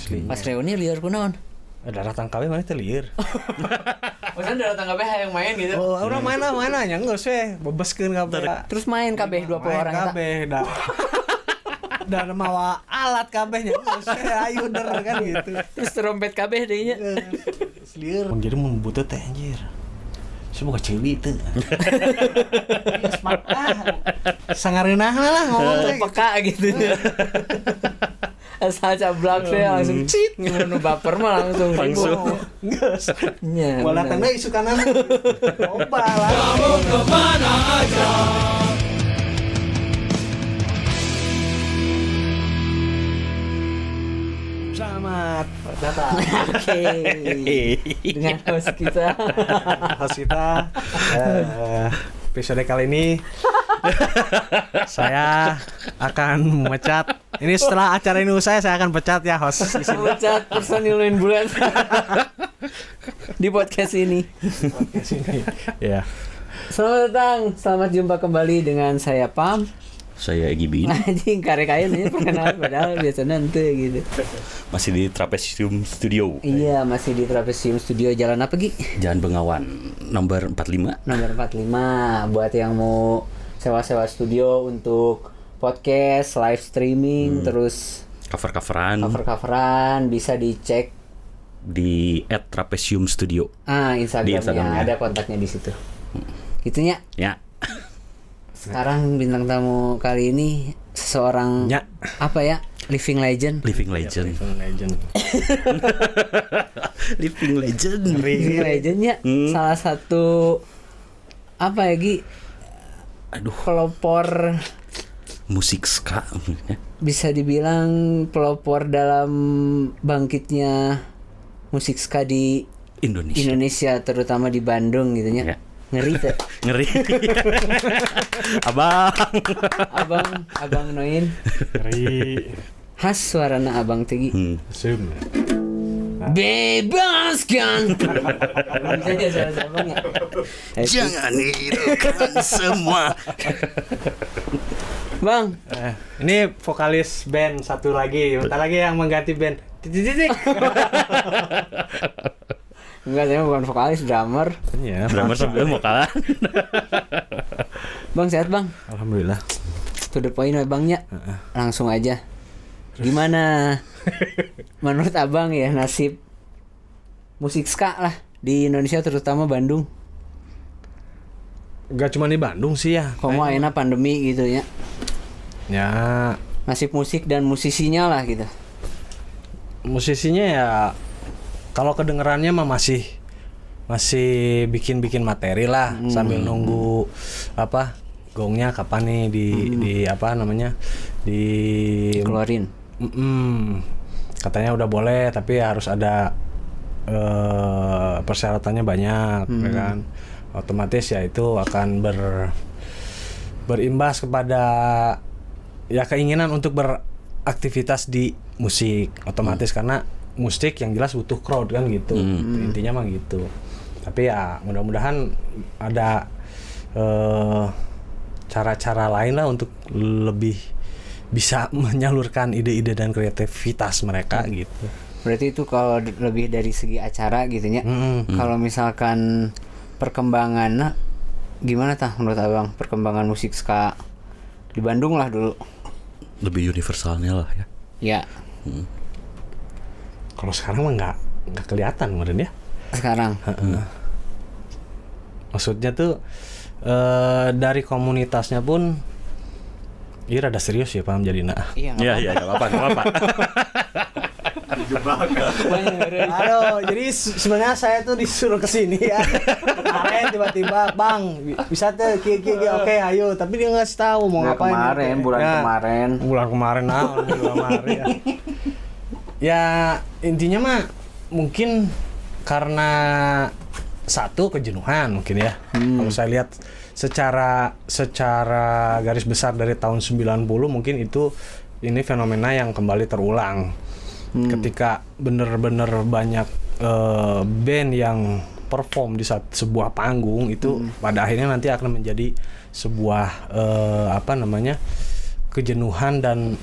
asli. Pas reuni lieur kunaon? Datang kabeh mana teh lieur. Maksudnya datang kabeh hayang main gitu. Oh, urang main nya geus we bebeskeun kabeh. Terus main kabeh 20 orang eta. Kabeh da. Dan mawa alat kabehnya geus we ayo der kan gitu. Terus trompet kabeh deui nya. Lieur. Jadi mun butut teh anjir. Semoga ceuli teu. Smart sangareunahna lah ngomong teh. Peka gitu. Asal cablak saya langsung cit ngono baper mah langsung geus nya bola tengah isu kanan coba lah Kamu kemana aja. selamat datang oke dengan host kita episode kali ini saya akan memecat. Ini setelah acara ini usai saya akan pecat ya host. Memecat personil Main Bulan di podcast ini. Ya. Selamat datang, selamat jumpa kembali dengan saya Pam. Saya Egy Bin. Anjing karek ayeuna ini perkenalan padahal biasanya henteu gitu. Masih di Trapesium Studio. Iya, masih di Trapesium Studio. Jalan apa Gi? Jalan Bengawan nomor 45. Nomor 45 buat yang mau sewa-sewa studio untuk podcast, live streaming, terus cover-coveran bisa dicek di @Trapesium Studio. Instagramnya ada kontaknya di situ. Gitunya. Ya. Sekarang bintang tamu kali ini seseorang apa ya? Living legend. Living legend. Living legendnya salah satu apa ya Gi? Pelopor musik ska. Bisa dibilang pelopor dalam bangkitnya musik ska di Indonesia terutama di Bandung gitu ya. Ngeri tuh. Ngeri. Abang Noin. Ngeri. Khas suarana abang tegi. Sum. Bebaskan. Bisa aja suara abang ya. Jangan hiraukan semua. Bang, Ini vokalis band satu lagi. Bentar lagi yang mengganti band. Titik. enggak, saya bukan vokalis, drummer. Iya, Drummer sebelum mau kalah. Bang, sehat Bang? Alhamdulillah. To the point Bangnya. Langsung aja. Gimana menurut Abang ya nasib musik ska lah di Indonesia terutama Bandung? Gak cuma di Bandung sih ya. Komo enak pandemi gitu ya. Ya, Nasib musik dan musisinya lah gitu. musisinya ya kalau kedengerannya mah masih bikin materi lah sambil nunggu apa gongnya kapan nih di apa namanya Keluarin. Katanya udah boleh tapi harus ada persyaratannya banyak ya kan, otomatis ya itu akan berimbas kepada ya keinginan untuk beraktivitas di musik otomatis karena musik yang jelas butuh crowd kan gitu. Intinya mah gitu. Tapi ya mudah-mudahan ada cara-cara lain lah untuk lebih bisa menyalurkan ide-ide dan kreativitas mereka gitu. Berarti itu kalau lebih dari segi acara gitu ya. Kalau misalkan perkembangan gimana tah menurut Abang perkembangan musik ska di Bandung lah dulu? Lebih universalnya lah ya. Ya. Kalau sekarang mah nggak kelihatan kemarin ya. Sekarang. Maksudnya tuh dari komunitasnya pun iya rada serius ya paham jadi nah. Iya enggak apa-apa. Aduh, jadi sebenarnya saya tuh disuruh kesini ya. Kemarin tiba-tiba, Bang, bisa tuh oke, ayo. Tapi dia nggak tahu mau ngapain. Bulan kemarin, ya. Ya intinya mah mungkin karena satu kejenuhan mungkin ya. Kalau saya lihat secara garis besar dari tahun 90 mungkin ini fenomena yang kembali terulang. Ketika bener-bener banyak band yang perform di sebuah panggung itu pada akhirnya nanti akan menjadi sebuah kejenuhan dan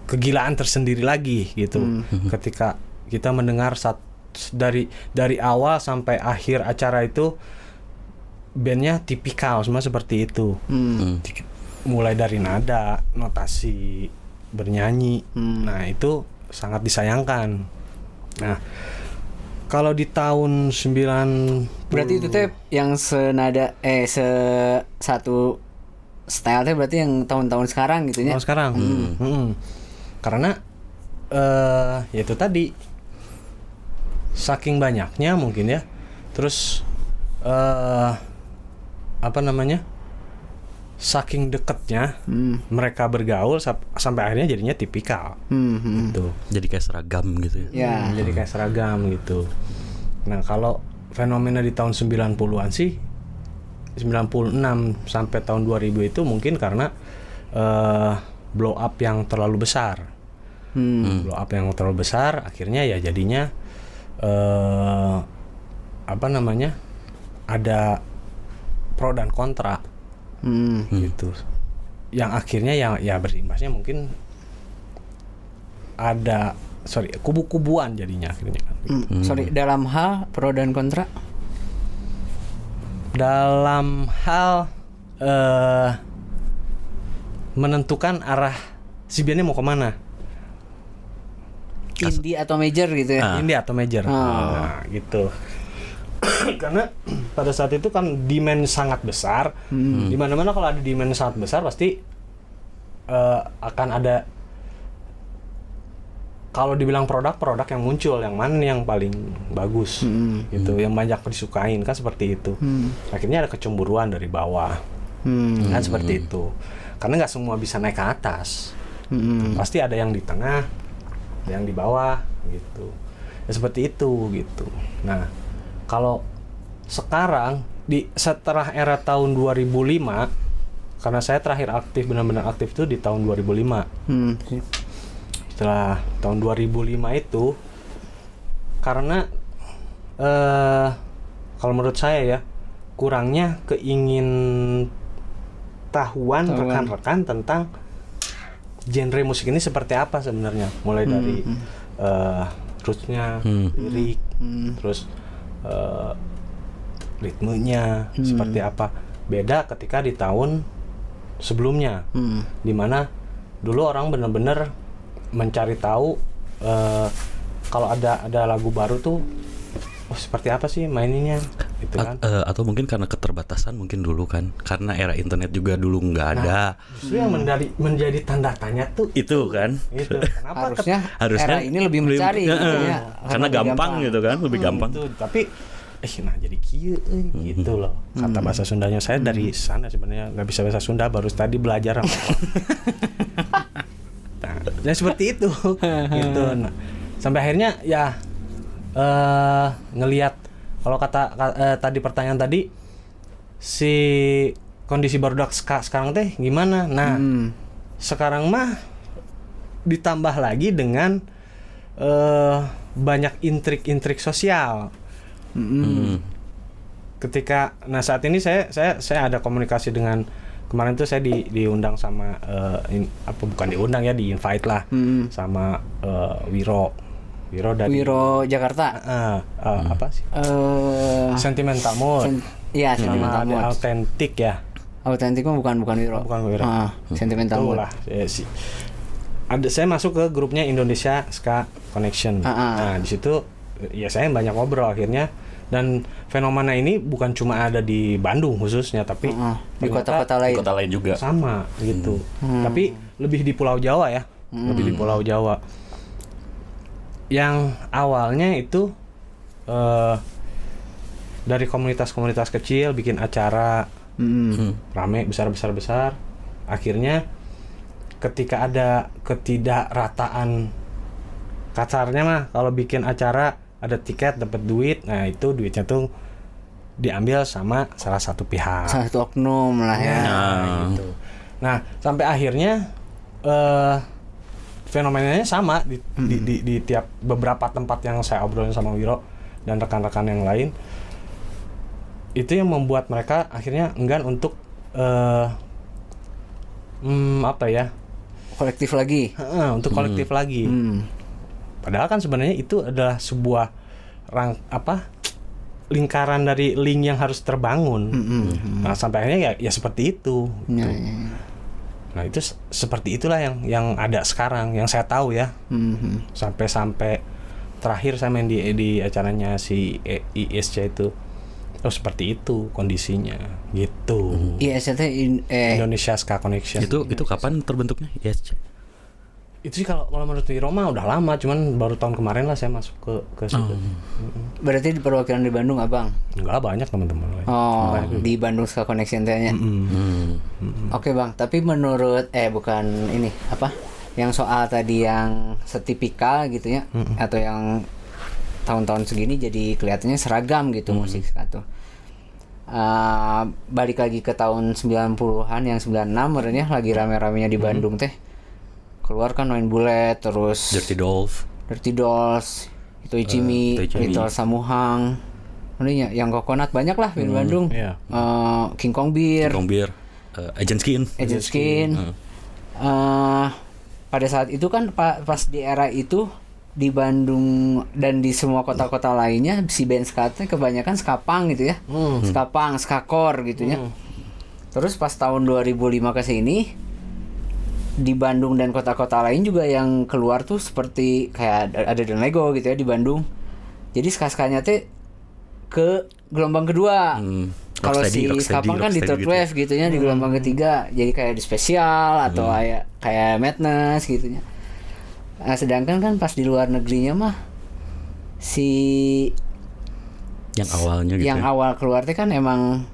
kegilaan tersendiri lagi gitu. Ketika kita mendengar dari awal sampai akhir acara itu bandnya tipikal semua seperti itu. Mulai dari nada, notasi, bernyanyi. Nah, itu sangat disayangkan. Nah, kalau di tahun 90 berarti itu teh yang senada satu style teh berarti yang tahun-tahun sekarang gitu ya. Tahun sekarang. Karena ya itu tadi saking banyaknya mungkin ya. Terus apa namanya? Saking deketnya mereka bergaul sampai akhirnya jadinya tipikal gitu. Jadi kayak seragam gitu ya. Ya. Jadi kayak seragam gitu. Nah, kalau fenomena di tahun 90-an sih 96 sampai tahun 2000 itu mungkin karena blow up yang terlalu besar. Blow up yang terlalu besar akhirnya ya jadinya apa namanya? Ada pro dan kontra. Gitu. Yang akhirnya ya berimbasnya mungkin ada kubu-kubuan jadinya akhirnya kan. Dalam hal pro dan kontra? Dalam hal menentukan arah si bandnya mau kemana. Indie atau major gitu ya? Indie atau major. Nah, gitu. Karena pada saat itu kan demand sangat besar. Di mana-mana kalau ada demand sangat besar pasti akan ada, kalau dibilang produk yang muncul, yang mana yang paling bagus gitu, yang banyak disukain kan seperti itu. Akhirnya ada kecemburuan dari bawah. Kan seperti itu. Karena nggak semua bisa naik ke atas. Pasti ada yang di tengah, ada yang di bawah gitu. Ya seperti itu gitu. Nah, kalau sekarang setelah era tahun 2005, karena saya terakhir aktif benar-benar aktif itu di tahun 2005. Setelah tahun 2005 itu, karena kalau menurut saya ya kurangnya tahuan rekan-rekan tentang genre musik ini seperti apa sebenarnya, mulai dari rootsnya, lirik, terus ritmenya seperti apa. Beda ketika di tahun sebelumnya, dimana dulu orang benar-benar mencari tahu kalau ada lagu baru tuh seperti apa sih maininnya gitu kan. Atau mungkin karena keterbatasan mungkin dulu kan, karena era internet juga dulu nggak ada. Justru yang menjadi tanda tanya tuh itu kan. Itu. Kenapa harusnya era ini lebih mencari gitu ya. Karena gampang gitu kan, lebih gampang. Itu. Tapi nah jadi kieu gitu loh. Kata bahasa Sundanya, saya dari sana sebenarnya nggak bisa bahasa Sunda, baru tadi belajar. Nah, seperti itu gitu. Nah, sampai akhirnya ya ngelihat, kalau tadi pertanyaan tadi, si kondisi barudak sekarang teh gimana. Nah, sekarang mah ditambah lagi dengan banyak intrik-intrik sosial. Ketika saat ini saya ada komunikasi dengan, kemarin tuh saya diundang sama bukan diundang ya, di invite lah sama Wiro Jakarta. Apa sih? Sentimental Mood. Iya, Sentimental Mood. Autentik ya. Autentik mah bukan Wiro. Bukan Wiro. Sentimental Mood. Itulah. Saya masuk ke grupnya Indonesia Ska Connection. Nah, di situ ya saya banyak ngobrol akhirnya, dan fenomena ini bukan cuma ada di Bandung khususnya, tapi di kota-kota lain. Di kota lain juga sama gitu. Tapi lebih di Pulau Jawa ya. Lebih di Pulau Jawa. Yang awalnya itu dari komunitas-komunitas kecil bikin acara rame besar, akhirnya ketika ada ketidakrataan, kasarnya mah kalau bikin acara ada tiket dapat duit, nah itu duitnya tuh diambil sama salah satu pihak, salah satu oknum lah ya. Gitu. Nah sampai akhirnya fenomenanya sama di tiap beberapa tempat yang saya obrolin sama Wiro dan rekan-rekan yang lain. Itu yang membuat mereka akhirnya enggan untuk kolektif lagi. Untuk kolektif lagi. Padahal kan sebenarnya itu adalah sebuah lingkaran dari link yang harus terbangun. Nah, sampai akhirnya ya seperti itu. Ya. Nah, itu seperti itulah yang ada sekarang, yang saya tahu ya. Sampai terakhir saya main di acaranya si ISC itu. Oh, seperti itu kondisinya gitu. ISC Indonesia Ska Connection. Itu kapan terbentuknya ISC? Itu sih kalau menurut Wiro mah udah lama, cuman baru tahun kemarin lah saya masuk ke situ. Berarti di perwakilan di Bandung, Abang? Enggak, banyak teman-teman lain. Oh, di Bandung Ska Connection tanya. Oke, Bang, tapi menurut bukan ini apa? Yang soal tadi yang setipikal gitu ya, atau yang tahun-tahun segini jadi kelihatannya seragam gitu musik ska tuh. Balik lagi ke tahun 90-an yang 96 sebenarnya lagi rame-ramenya di Bandung teh. Keluar kan Noin Bullet, terus Dirty Dolls, itu Ichimi, Little Samuhang, yang Coconut banyak lah di Bandung. King Kong Beer, Agent Skin. Pada saat itu kan pas di era itu di Bandung dan di semua kota-kota lainnya si band ska-nya kebanyakan skapang gitu ya, skapang, skakor gitu ya. Terus pas tahun 2005 ke sini di Bandung dan kota-kota lain juga yang keluar tuh seperti kayak ada Dan Lego gitu ya di Bandung. Jadi ska-skanya teh ke gelombang kedua. Kalau si Skapang kan di third wave gitu ya, di gelombang ketiga. Jadi kayak di spesial atau kayak Madness gitu ya. Nah, sedangkan kan pas di luar negerinya mah si yang awalnya gitu. Yang awal keluar teh kan emang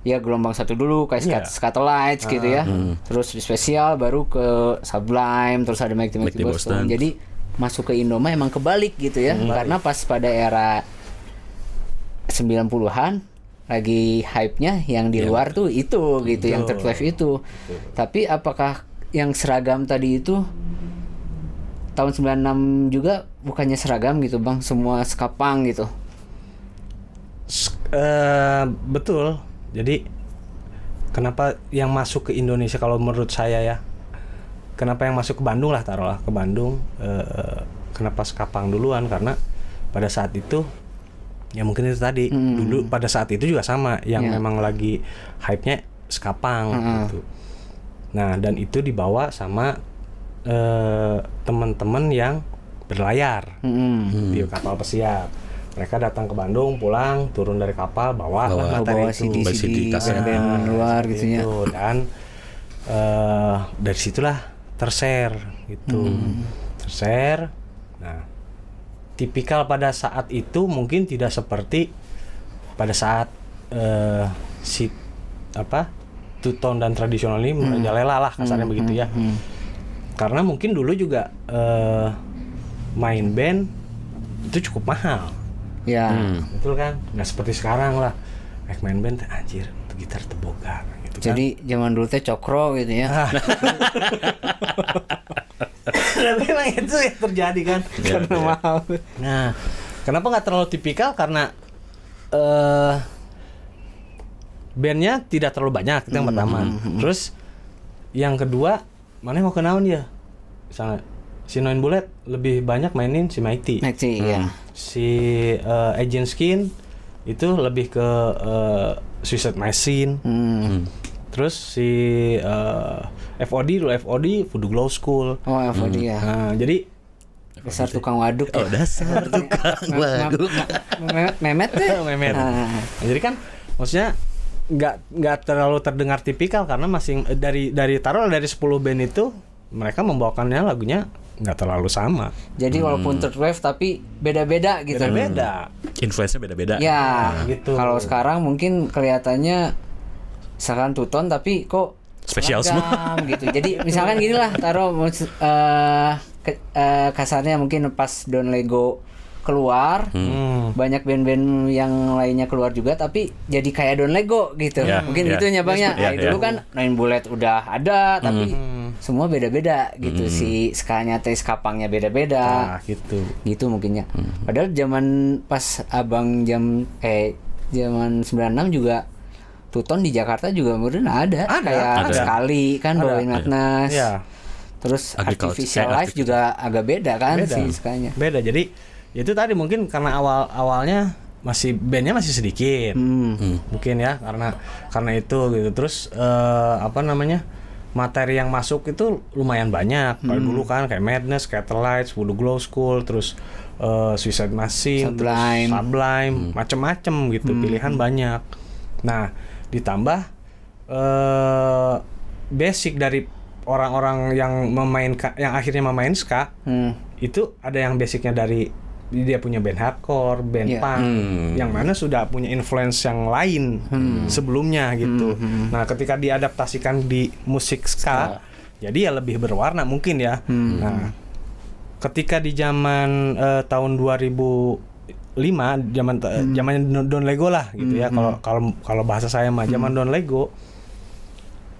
ya gelombang satu dulu kayak Scatolites gitu ya. Terus di spesial baru ke Sublime, terus ada Mighty Boston. Jadi masuk ke Indo mah emang kebalik gitu ya. Karena pas pada era 90-an lagi hype-nya yang di luar tuh itu gitu, yang third wave itu. Tapi apakah yang seragam tadi itu tahun 96 juga bukannya seragam gitu, Bang? Semua skapang gitu. Betul. Jadi kenapa yang masuk ke Indonesia kalau menurut saya ya, kenapa yang masuk ke Bandung lah, taruhlah ke Bandung, kenapa skapang duluan? Karena pada saat itu ya mungkin itu tadi dulu pada saat itu juga sama yang memang lagi hype-nya skapang gitu. Nah, dan itu dibawa sama teman-teman yang berlayar di kapal pesiar. Mereka datang ke Bandung, pulang, turun dari kapal, bawa CD band luar gitu ya. Dan dari situlah tershare gitu. Tershare. Nah, tipikal pada saat itu mungkin tidak seperti pada saat two tone dan tradisional ini merajalela lah kasarnya begitu ya. Karena mungkin dulu juga main band itu cukup mahal. Ya. Betul kan? Nggak seperti sekarang lah. Main band anjir, gitar teboga gitu. Jadi kan? Zaman dulu teh cokro gitu ya. Tapi memang itu yang terjadi kan karena mahal. Nah, kenapa nggak terlalu tipikal? Karena bandnya tidak terlalu banyak, itu yang pertama. Terus yang kedua, mana mau kenaun dia? Misalnya si Noin Bullet lebih banyak mainin si Mighty. Ya. Si Agent Skin itu lebih ke Suicide Machine. Terus si FOD Voodoo Glow School. Oh, FOD ya. Nah, jadi dasar tukang waduk. Oh, dasar tukang waduk. Memet deh. Memet. Nah, jadi kan maksudnya nggak terlalu terdengar tipikal karena masing dari 10 band itu mereka membawakannya lagunya nggak terlalu sama. Jadi walaupun third wave tapi beda-beda gitu. Beda-beda. Influence-nya beda-beda. Ya, gitu. Kalau sekarang mungkin kelihatannya misalkan two-tone tapi kok spesial semua gitu. Jadi misalkan gini lah, taruh kasarnya mungkin pas Don Lego keluar, banyak band-band yang lainnya keluar juga tapi jadi kayak Don Lego gitu. Mungkin gitunya Bang ya. Dulu kan Noin Bullet udah ada tapi semua beda-beda gitu. Si skanya teh skapangnya beda-beda. Nah, gitu. Gitu mungkinnya. Padahal zaman pas Abang zaman 96 juga Tuton di Jakarta juga mungkin ada. Kayak sekali kan bawain Madness. Iya. Terus artificial life juga agak beda kan sih skanya. Beda. Jadi itu tadi mungkin karena awalnya bandnya masih sedikit. Mungkin ya karena itu gitu. Terus materi yang masuk itu lumayan banyak. Kalau dulu kan kayak Madness, Catalites, Voodoo Glow School, terus Suicide Machine, Sublime, macem-macem gitu, pilihan banyak. Nah, ditambah basic dari orang-orang yang akhirnya memain ska, itu ada yang basicnya dari dia punya band hardcore, band punk, yang mana sudah punya influence yang lain sebelumnya gitu. Nah, ketika diadaptasikan di musik ska, jadi ya lebih berwarna mungkin ya. Nah, ketika di zaman tahun 2005, zaman Don Lego lah gitu ya. Kalau bahasa saya mah zaman Don Lego,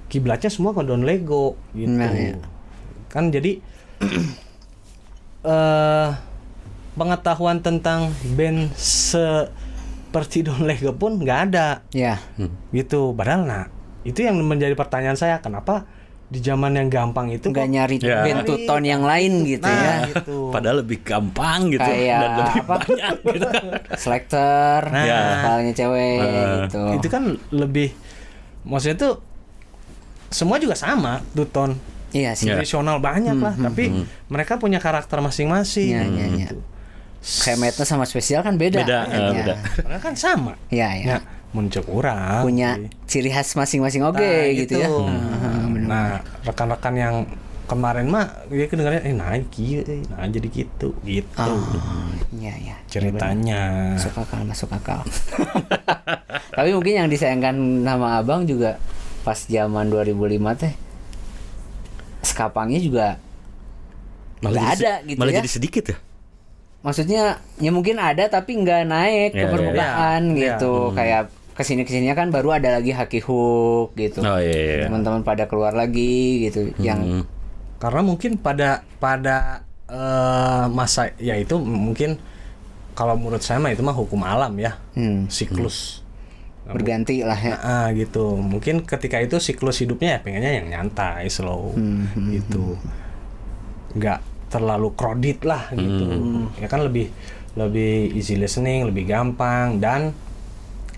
kiblatnya semua ke Don Lego gitu. Nah, ya. Kan jadi pengetahuan tentang band seperti Don Lego pun nggak ada. Ya. Gitu. Padahal itu yang menjadi pertanyaan saya, kenapa di zaman yang gampang itu nggak nyari band two-tone yang lain gitu ya. Gitu. Padahal lebih gampang gitu kayak dan lebih banyak gitu. Selector, vokalnya cewek gitu. Itu kan lebih, maksudnya tuh semua juga sama two-tone. Iya sih. Tradisional banyak lah, tapi mereka punya karakter masing-masing. Gitu. Kayak Madness sama Spesial kan beda. Beda. Karena kan sama. Iya. Muncul kurang. Punya ciri khas masing-masing gitu ya. Nah, rekan-rekan yang kemarin mah dia kedengarannya jadi gitu. Iya. Ceritanya. Masuk akal. Tapi mungkin yang disayangkan sama Abang juga pas zaman 2005 teh skapangnya juga nggak ada gitu malah ya. Jadi sedikit ya. Maksudnya ya mungkin ada tapi nggak naik ke permukaan gitu. Kayak kesininya kan baru ada lagi Haki Hook gitu. Teman-teman pada keluar lagi gitu. Yang karena mungkin pada masa ya itu mungkin kalau menurut saya mah itu mah hukum alam ya. Siklus berganti lah ya. Gitu. Mungkin ketika itu siklus hidupnya ya pengennya yang nyantai, slow gitu. Nggak terlalu crowded lah gitu. Ya kan lebih easy listening, lebih gampang, dan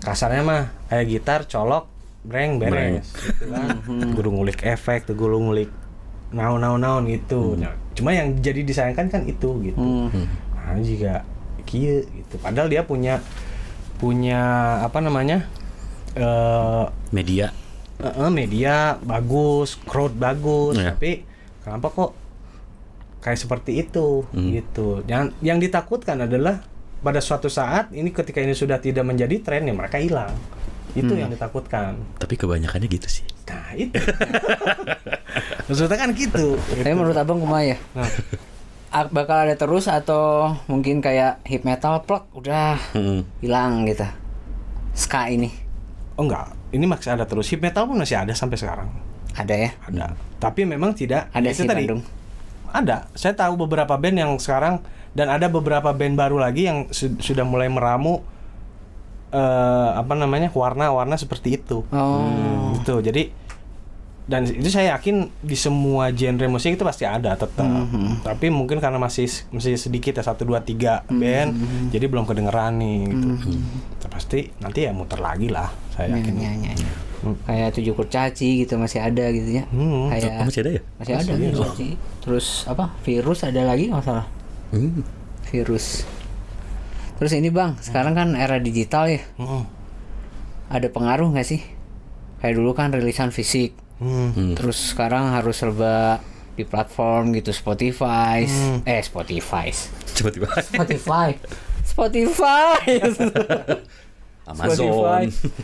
kasarnya mah kayak gitar colok breng beres gitu kan. Guru ngulik efek, guru ngulik naon gitu. Nah, cuma yang jadi disayangkan kan itu gitu. Nah, jika kieu gitu. Padahal dia punya apa namanya? Media bagus, crowd bagus, tapi kenapa kok kayak seperti itu gitu. Yang ditakutkan adalah pada suatu saat ini ketika ini sudah tidak menjadi tren ya mereka hilang. Itu yang ditakutkan. Tapi kebanyakannya gitu sih. Nah, itu. Maksudnya kan gitu. Tapi menurut Abang kumaha ya? Bakal ada terus atau mungkin kayak hip metal plug udah hilang gitu. Ska ini. Oh enggak, ini masih ada terus. Hip metal pun masih ada sampai sekarang. Ada ya? Ada. Tapi memang tidak ada itu sih tadi. Bandung. Ada. Saya tahu beberapa band yang sekarang, dan ada beberapa band baru lagi yang sudah mulai meramu warna-warna seperti itu. Gitu. Jadi dan itu saya yakin di semua genre musik itu pasti ada tetap. Tapi mungkin karena masih sedikit ya 1 2 3 band, jadi belum kedengeran nih gitu. Pasti nanti ya muter lagi lah, saya yakin. Kayak 7 kurcaci gitu masih ada gitu ya. Kayak masih ada ya? Masih ada kurcaci. Terus Virus ada lagi nggak salah. Virus. Terus ini Bang, sekarang kan era digital ya. Ada pengaruh nggak sih? Kayak dulu kan rilisan fisik. Terus sekarang harus serba di platform gitu, Spotify.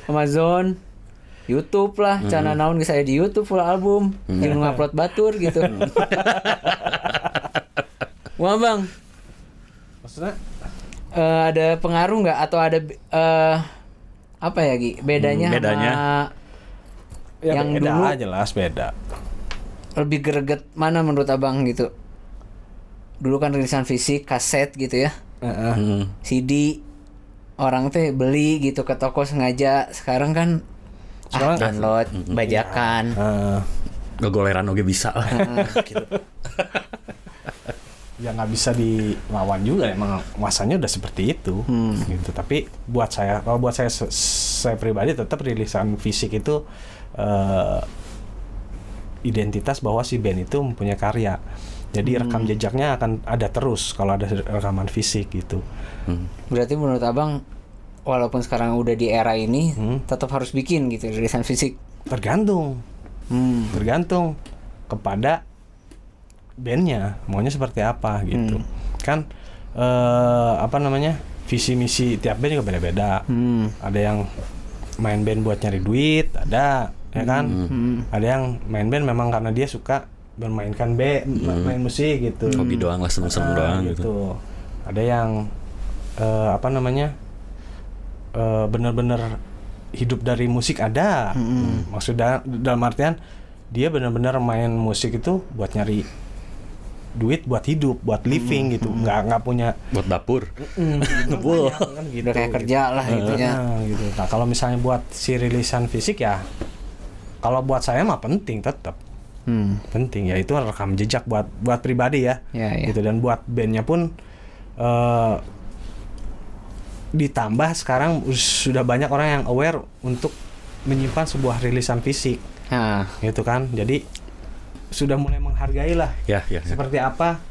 Amazon, YouTube lah, cana naon geus aya di YouTube full album, jeung ngupload batur gitu. Wah Bang, maksudnya ada pengaruh nggak atau ada apa ya Gi? Bedanya sama yang beda, dulu jelas beda. Lebih greget mana menurut Abang gitu? Dulu kan rilisan fisik, kaset gitu ya. CD orang teh beli gitu ke toko sengaja. Sekarang kan download, bajakan. Gogoleran oge bisa lah. Gitu. Ya nggak bisa dilawan juga, emang masanya udah seperti itu gitu. Tapi kalau buat saya pribadi tetap rilisan fisik itu identitas bahwa si band itu mempunyai karya. Jadi rekam jejaknya akan ada terus kalau ada rekaman fisik gitu. Berarti menurut Abang walaupun sekarang udah di era ini tetap harus bikin gitu rilisan fisik? Tergantung kepada bandnya maunya seperti apa gitu. Kan visi misi tiap band juga beda-beda. Ada yang main band buat nyari duit, ada ya kan. Ada yang main band memang karena dia suka bermainkan main musik gitu. Hobi doang lah, seneng-seneng doang gitu. Ada yang benar-benar hidup dari musik ada. Maksudnya dalam artian dia benar-benar main musik itu buat nyari duit, buat hidup, buat living gitu. Nggak punya buat dapur. Ngebul kan gitu. Udah kayak kerja lah gitunya. Gitu. Nah, kalau misalnya buat si rilisan fisik ya kalau buat saya mah penting tetap. Penting ya, itu rekam jejak buat pribadi ya. Gitu. Dan buat bandnya pun ditambah sekarang sudah banyak orang yang aware untuk menyimpan sebuah rilisan fisik. Gitu kan. Jadi sudah mulai menghargai lah seperti apa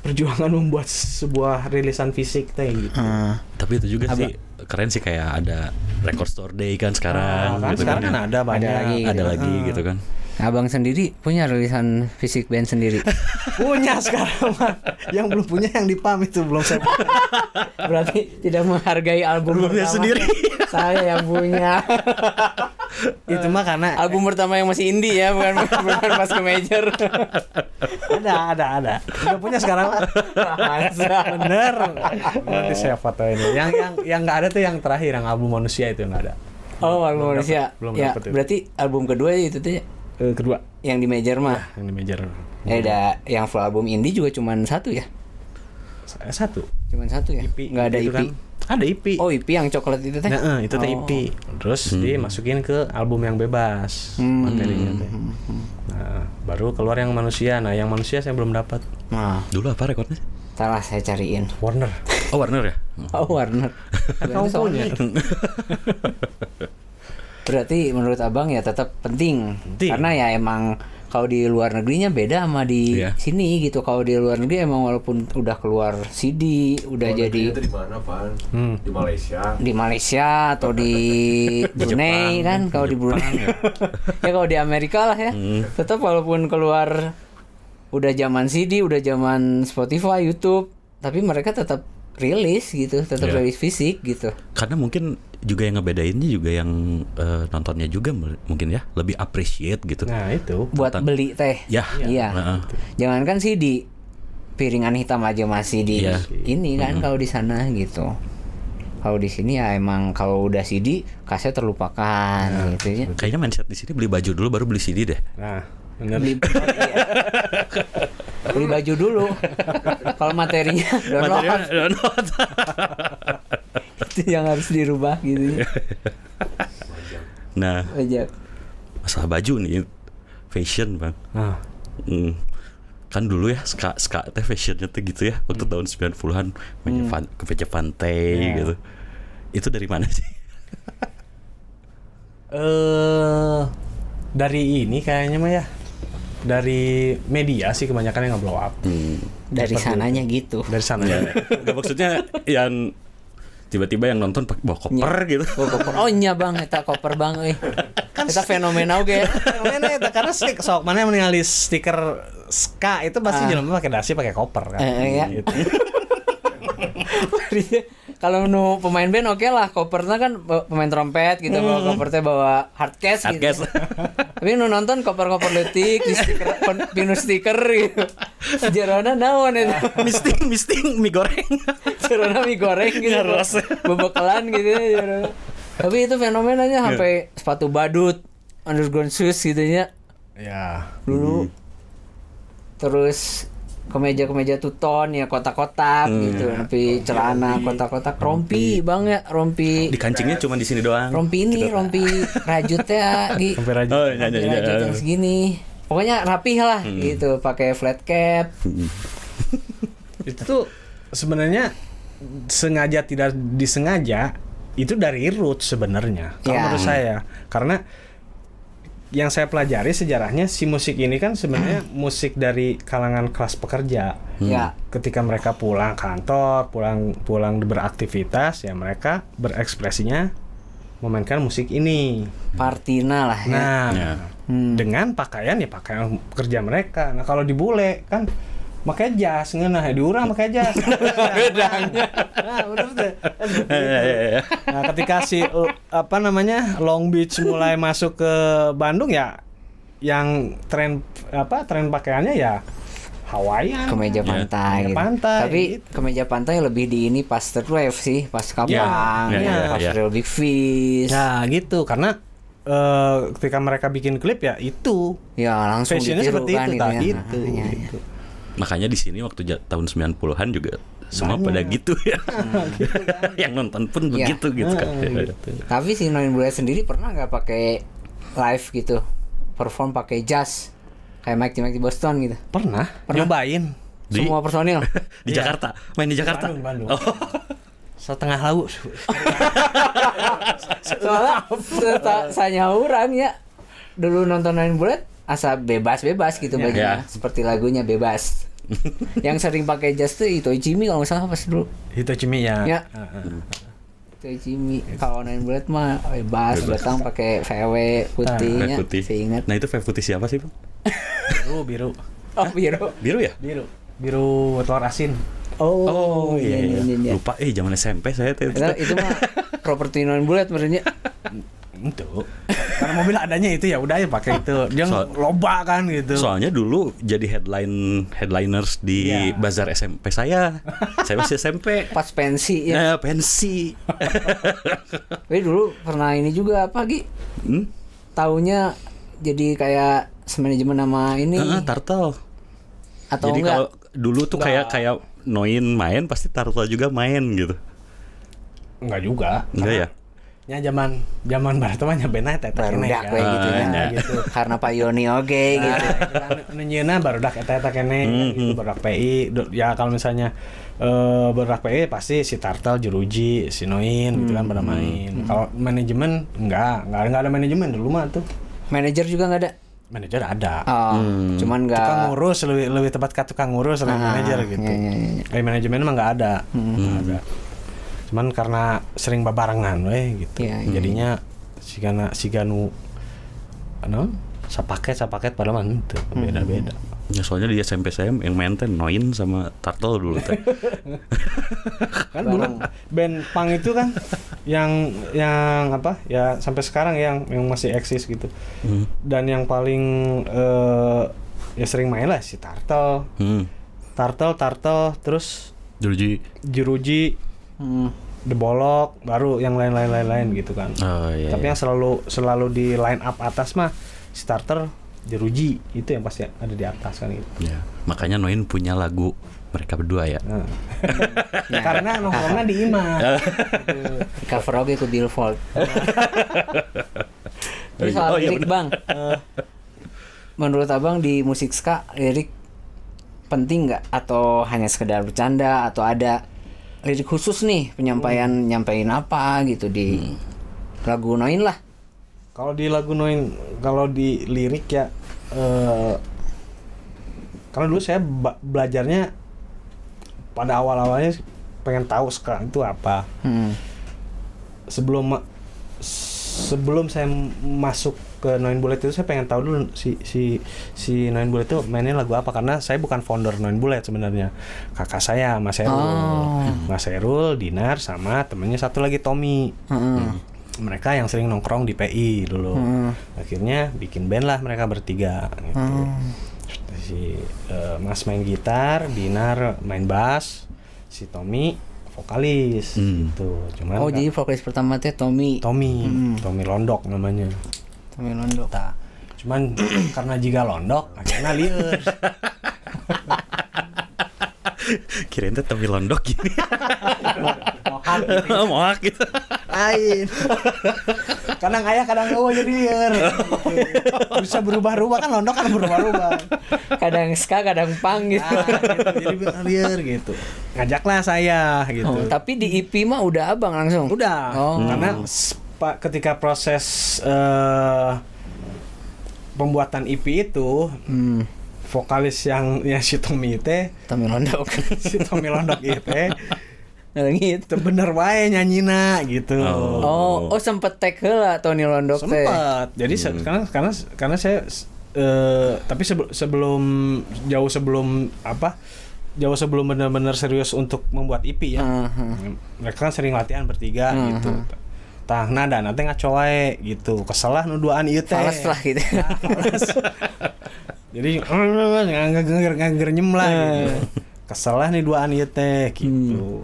perjuangan membuat sebuah rilisan fisik gitu. Tapi itu juga sih keren sih, kayak ada record store day kan sekarang. Kan gitu sekarang kan ada banyak. Ada lagi gitu kan. Abang sendiri punya rilisan fisik band sendiri? Punya sekarang mah. Yang belum punya yang di PAM itu belum saya punya. Berarti tidak menghargai album pertama sendiri. Saya yang punya. Itu mah karena album pertama yang masih indie ya, bukan pas ke major. Ada. Udah punya sekarang mah. Bener. Nanti saya fotoin. Yang nggak ada tuh yang terakhir, yang album manusia itu nggak ada. Oh, album manusia. Belum Ya, dapet berarti album kedua itu tuh. Kedua. Yang di major mah. Yang di major. Ada yang full album indie juga cuman satu ya? Satu. Cuman satu ya? Nggak ada gitu EP? Kan. Ada EP. Oh, EP yang coklat itu teh? Nah, itu teh EP. Terus dimasukin ke album yang bebas materinya teh. Nah, baru keluar yang manusia. Nah, yang manusia saya belum dapat. Nah, dulu apa rekornya? salah saya cariin. Warner. Oh, Warner ya? Oh, Warner. Kamu punya. Berarti menurut Abang ya tetap penting. Karena ya emang kalau di luar negerinya beda sama di sini gitu. Kalau di luar negeri emang walaupun udah keluar CD, udah jadi di mana, Pak? Di Malaysia. Di Malaysia atau di Brunei kan, kalau di Brunei. Ya kalau di Amerika lah ya. Tetap walaupun keluar udah zaman CD, udah zaman Spotify, YouTube, tapi mereka tetap rilis gitu, tetap rilis fisik gitu. Karena mungkin juga yang ngebedainnya juga yang nontonnya juga mungkin ya lebih appreciate gitu. Nah itu buat beli teh. Iya. Jangankan sih di piringan hitam aja masih di ini kan kalau di sana gitu. Kalau di sini ya emang kalau udah CD kaset terlupakan gitu ya. Kayaknya mindset di sini beli baju dulu baru beli CD deh. Nah, bener. Beli baju dulu. Kalau materinya download. Itu yang harus dirubah gitu. Nah, masalah baju nih, fashion bang. Kan dulu ya ska teh fashionnya tuh gitu ya waktu tahun 90-an kemeja pantai gitu. Itu dari mana sih? Dari ini kayaknya mah ya. Dari media sih kebanyakan yang nge-blow up. Dari sananya gitu. Dari sananya. Nggak, maksudnya yang tiba-tiba yang nonton pakai bawa koper gitu. Bawa koper. Oh nya bang, eta koper bang euy. Kan eta fenomena oge. Fenomena eta karena sok mana ningali stiker ska itu pasti jelema pakai dasi pakai koper kan. Iya. Gitu. Kalau nu pemain band oke lah, kopernya kan pemain trompet gitu, bawa kopernya bawa hard case gitu. Tapi nu nonton koper-koper leutik di stiker, pinu stiker gitu. Jerona naon eta? Misting mie goreng. Jerona mie goreng gitu. Bebekelan gitu ya. Tapi itu fenomenanya sampai sepatu badut, underground shoes gitu nya. Ya. Dulu. Terus kemeja tuton ya kotak-kotak gitu, tapi celana kotak-kotak, rompi bang ya, rompi dikancingnya cuma di sini doang, rompi ini gitu. Rompi rajut ya rompi rajut yang segini pokoknya rapih lah gitu, pakai flat cap. Itu tuh sebenarnya sengaja tidak disengaja itu dari root sebenarnya kalau menurut saya, karena yang saya pelajari sejarahnya si musik ini kan sebenarnya musik dari kalangan kelas pekerja. Ketika mereka pulang kantor, pulang beraktivitas, ya mereka berekspresinya memainkan musik ini. Partina lah ya. Nah, dengan pakaian kerja mereka. Nah, kalau di bule kan pakai jas, ngeunah di urang pakai jas. Bedanya. Nah, betul. Nah, ketika si Long Beach mulai masuk ke Bandung ya, yang tren pakaiannya ya Hawaiian, kemeja pantai. Tapi gitu. Kemeja pantai lebih di ini pas third wave sih, pas kapang, pas Real Big Fish. Ya gitu, karena ketika mereka bikin klip ya itu. Ya langsung fashionnya seperti kan, itu, gitu. Makanya di sini waktu tahun 90-an juga semua pada gitu ya. Gitu kan. Yang nonton pun begitu gitu kan. Tapi si Noin Bullet sendiri pernah nggak pakai live gitu, perform pakai jas kayak Mike di Boston gitu? Pernah. Nyobain. Semua personil di Jakarta, main di Jakarta. Bandung. Setengah laut. Soalnya saya orang ya dulu nonton Noin Bullet asa bebas gitu bajunya, seperti lagunya bebas. Yang sering pakai jas tuh Itoichimi kalau nggak salah pas dulu. Itoichimi ya. Itoichimi. Kalau Noin Bullet mah bebas datang pakai VW putihnya. Saya ingat. Nah itu VW putih siapa sih, Bang? Biru. Oh, biru. Biru ya? Biru telur asin. Oh iya. Lupa zaman SMP saya tuh. Itu mah properti Noin Bullet maksudnya. Itu karena mobil adanya itu ya udah ya pakai itu. Dia loba kan gitu. Soalnya dulu jadi headliners di bazar SMP saya. Saya masih SMP. Pas pensi ya. Pensi. Tapi dulu pernah ini juga apa Gi? Taunya jadi kayak manajemen nama ini. Turtle. Atau jadi enggak? kalau dulu tuh kayak Noin main pasti Turtle juga main gitu. Enggak juga. Enggak ya? Ya zaman barat mah nyebena eta kene kan gitu ya. Gitu. Karena Pak Yoni oge gitu. Nyeuna barudak eta kene gitu, barudak PI. Ya kalau misalnya barudak PI pasti si Turtle, Jeruji, si Noin gitu kan pada main. Kalau manajemen enggak ada manajemen dulu mah tuh. Manajer juga enggak ada. Manajer ada. Cuman enggak tukang ngurus, lebih tepat ke tukang ngurus selain manajer gitu. Kayak manajemen mah enggak ada. Enggak ada. Cuman karena sering babarengan gitu. Jadinya siganu sapaket padahal mah itu beda-beda. Ya soalnya di SMP saya yang mainten Noin sama Turtle dulu teh. Kan dulu band punk itu kan yang apa ya sampai sekarang yang masih eksis gitu. Dan yang paling ya sering main lah si Turtle. Turtle terus Jeruji. The Bolok, baru yang lain gitu kan. Tapi yang selalu di line up atas mah Starter, Jeruji itu yang pasti ada di atas kan gitu. Ya, makanya Noin punya lagu mereka berdua ya. Karena nongkrongnya di IMA. Cover oke ke Billboard. Terus soal lirik Bang. Menurut Abang di musik ska lirik penting nggak atau hanya sekedar bercanda atau ada lirik khusus nih nyampein apa gitu di lagu Noin lah. Kalau di lagu Noin, kalau di lirik ya karena dulu saya belajarnya pada awalnya pengen tahu sekarang itu apa. Sebelum saya masuk ke Noin Bullet itu saya pengen tahu dulu si Noin Bullet itu mainnya lagu apa, karena saya bukan founder Noin Bullet sebenarnya. Kakak saya Mas Erul, Dinar sama temennya satu lagi Tommy. Mereka yang sering nongkrong di PI dulu. Akhirnya bikin band lah mereka bertiga gitu. Si Mas main gitar, Dinar main bass, si Tommy vokalis gitu. Cuman jadi vokalis pertama teh Tommy Londok namanya. Tommy Londok. Cuman karena jika Londok akhirnya liur. Kirain teh Tommy Londok gini. Mohak gitu. lain. Kadang ayah kadang eueuh jadi lieur. Bisa berubah-ubah kan londok kan berubah-ubah. Kadang ska, kadang pang gitu. Gitu. Jadi lieur gitu. Ngajaklah saya gitu. Oh, tapi di EP mah udah abang langsung. Udah. Karena ketika proses pembuatan EP itu vokalis yang si Tommy teh Tommy Londok. si Tommy Londok itu gitu. bener wae nyanyina gitu. Oh sempet tag heula Tommy Londok teh. Sempet. Jadi karena saya tapi jauh sebelum benar-benar serius untuk membuat EP ya. Mereka kan sering latihan bertiga gitu. Tah nada nanti ngaco wae gitu. Kesel lah nuduhan ieu teh. Fales lah gitu. Jadi ngger-nyem lah gitu. Kesel lah nih duaan ieu teh gitu.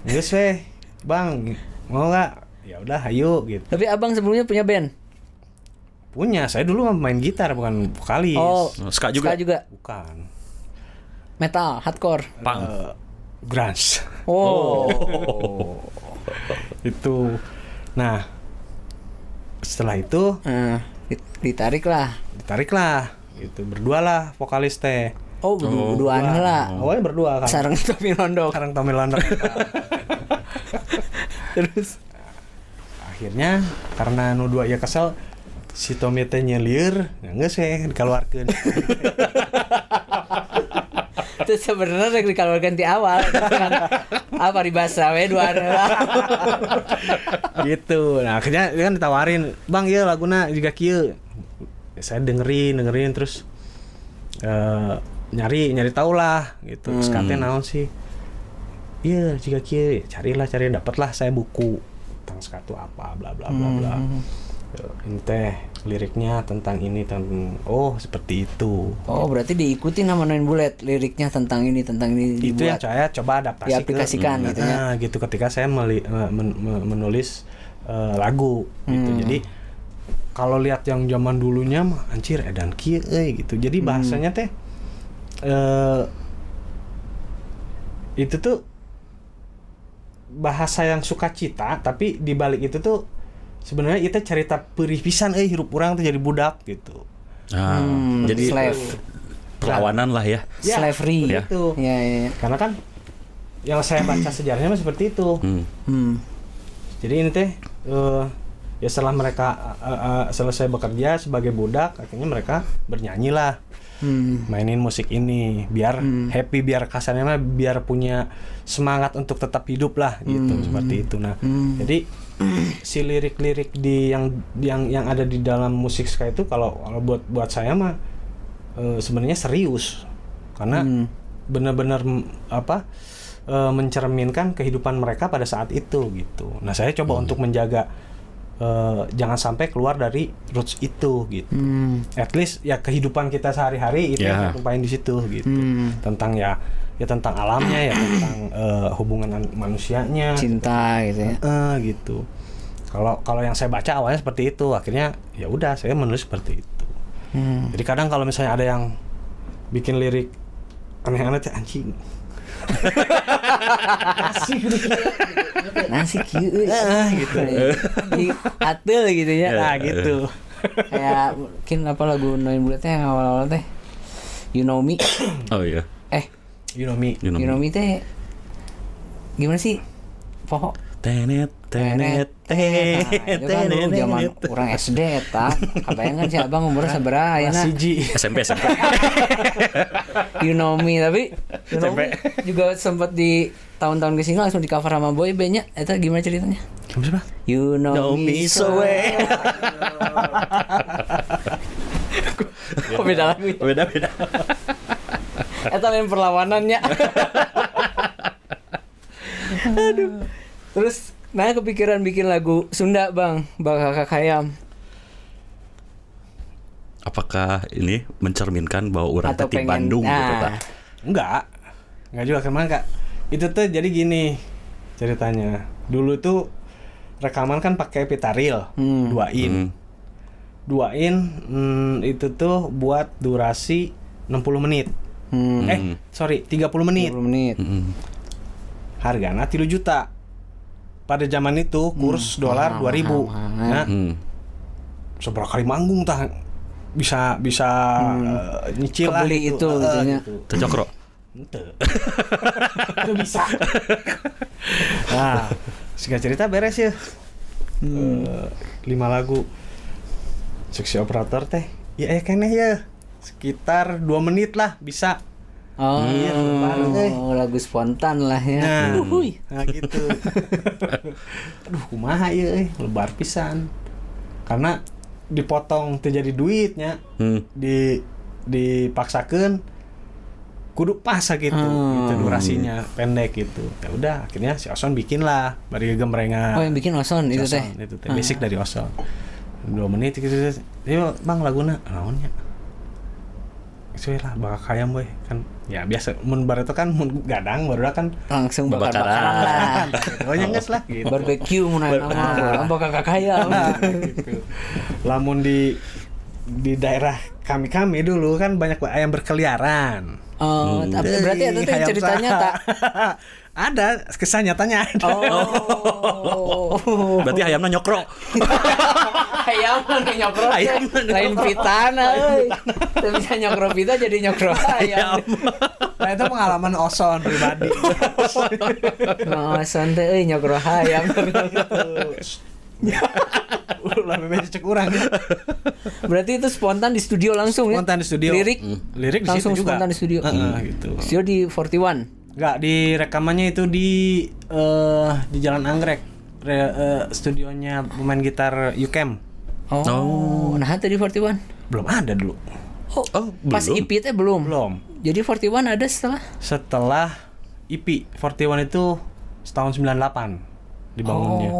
Geus weh, Bang, mau enggak? Ya udah ayo gitu. Tapi abang sebelumnya punya band? Punya, saya dulu main gitar bukan vokalis. Oh, ska juga? Bukan. Metal, hardcore, punk, grunge. Oh. Itu. Nah, setelah itu ditarik lah gitu, berdua lah vokalis teh. Oh, berduaan lah. Awalnya berdua kan. Sareng Tommy Londok. Terus akhirnya karena nu dua ya kesel si Tommy teh nyelieur, geus we dikeluarkeun. Itu sebenarnya dikeluarkan di awal. Apa dibasa we duaan lah. Gitu. Nah, akhirnya dia kan ditawarin, "Bang, ieu laguna juga kieu." Saya dengerin terus nyari tahu lah gitu. Skatenya naon sih? Iya, jika kieu cari dapatlah saya buku tentang skat apa bla bla bla bla. Ini teh liriknya tentang ini seperti itu. Oh, berarti diikuti nama Noin Bullet liriknya tentang ini itu dibuat. yang saya coba adaptasi diaplikasikan gitu ya. Gitu ketika saya menulis lagu gitu. Jadi kalau lihat yang zaman dulunya mah anjir edan kieu gitu. Jadi bahasanya teh itu tuh bahasa yang sukacita, tapi di balik itu tuh sebenarnya kita cerita perih pisan hirup urang tuh jadi budak gitu. Jadi slave. Perlawanan lah ya. Slavery gitu. Ya. Karena kan yang saya baca sejarahnya mah seperti itu. Jadi ini teh ya setelah mereka selesai bekerja sebagai budak, akhirnya mereka bernyanyi lah. Mainin musik ini biar happy, biar kasarnya mah biar punya semangat untuk tetap hidup lah gitu, seperti itu. Nah, jadi si lirik-lirik yang ada di dalam musik ska itu kalau buat saya mah sebenarnya serius karena benar-benar mencerminkan kehidupan mereka pada saat itu gitu. Nah, saya coba untuk menjaga jangan sampai keluar dari roots itu gitu. At least ya kehidupan kita sehari-hari itu yang tumpahin di situ gitu. Tentang ya tentang alamnya, ya tentang hubungan manusianya, cinta gitu ya. Gitu. Kalau yang saya baca awalnya seperti itu, akhirnya ya udah saya menulis seperti itu. Jadi kadang kalau misalnya ada yang bikin lirik aneh-aneh teh anjing. Nasi kieu gitu. Di atel gitu ya. Nah, gitu. Kayak mungkin apa lagu Noin Bullet teh yang awal-awal teh You Know Me. Oh iya. You Know Me. You Know Me teh gimana sih? Poho. Tenet. Nah, itu kan dulu zaman orang SD tak. Kabayang kan si abang umurnya sabaraha ya nah. SMP. You Know Me, tapi You Know Me juga sempat di tahun-tahun kesini langsung di cover sama boy bandnya. Itu gimana ceritanya? Gimana? You Know Me So Well. Kok beda lagu? Beda. Itu lain perlawanannya. Aduh. Terus kepikiran bikin lagu Sunda bang, Bakaka Kayam. Apakah ini mencerminkan bahwa orang Atau di Bandung gitu tak? Enggak juga kemana kak. Itu tuh jadi gini ceritanya. Dulu tuh rekaman kan pakai pita reel 2 in. 2 in itu tuh buat durasi 60 menit. 30 menit. 30 menit. Hargana 3 juta. pada zaman itu kurs dolar 2000. Nah, seberapa kali manggung tah bisa nyicil lah kebeli itu gitu. Tercokro. Itu bisa. Nah, singkat cerita beres ya. 5 lagu. Seksi operator teh. Ya keneh ya. Sekitar 2 menit lah bisa. Oh, lagu spontan lah ya. Nah gitu. Aduh, kumaha ya, lebar pisan. Karena dipotong terjadi duitnya, dipaksakan kudu pas gitu, gitu durasinya pendek gitu. Ya udah, akhirnya si Oson bikin lah, bari gemrengan. Oh, yang bikin Oson itu teh. Itu teh basic dari Oson. 2 menit gitu. Yo, Bang laguna naonnya? Cuy lah bakal kayam boy kan ya biasa mun bar itu kan mun gadang baru kan langsung bakar-bakaran lah. Pokoknya geus lah gitu. Barbecue mun nama bakal kakayam. Gitu. Lamun di daerah kami dulu kan banyak ayam berkeliaran. Oh, tapi berarti itu cerita nyata. Ada, kisah nyatanya ada. Oh. Berarti ayamnya nyokro. Ayam nyokro. Lain pitana euy. Teu bisa nyokro pita jadi nyokro ayam. Nah, itu pengalaman Oson pribadi. Oson teh euy nyokro ayam. Ulah memang cek urang ya. Berarti itu spontan di studio langsung ya? Spontan di studio. Lirik di langsung situ juga. spontan di studio. Gitu. Studio di 41. Enggak, di rekamannya itu di Jalan Anggrek. Studionya pemain gitar UCAM. Oh. Nah, itu di 41. Belum ada dulu. Oh, pas EP teh belum. Jadi 41 ada Setelah EP 41 itu tahun 98 dibangunnya.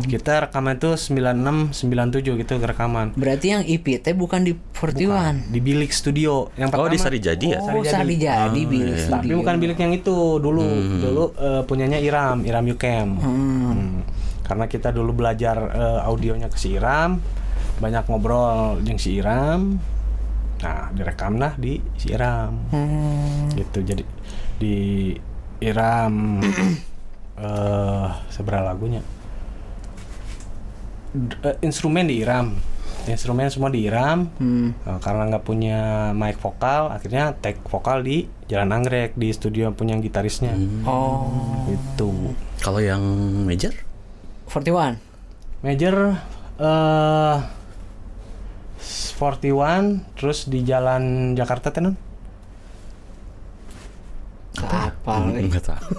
Kita rekaman itu 96 97 gitu rekaman. Berarti yang EP teh bukan di 41. Bukan, di bilik studio yang pertama. Di Sarijadi ya? Sarijadi bilik studio. Tapi bukan bilik yang itu dulu. Dulu punyanya Iram UCAM. Karena kita dulu belajar audionya ke si Iram, banyak ngobrol yang si Iram. Nah, direkam lah di si Iram. Gitu. Jadi di Iram seberapa lagunya? Instrumen di Iram. Instrumen semua di Iram. Karena nggak punya mic vokal, akhirnya take vokal di Jalan Anggrek di studio punya gitarisnya. Itu. Kalau yang major? 41. Major 41 terus di Jalan Jakarta tenon. Apa? Enggak tahu.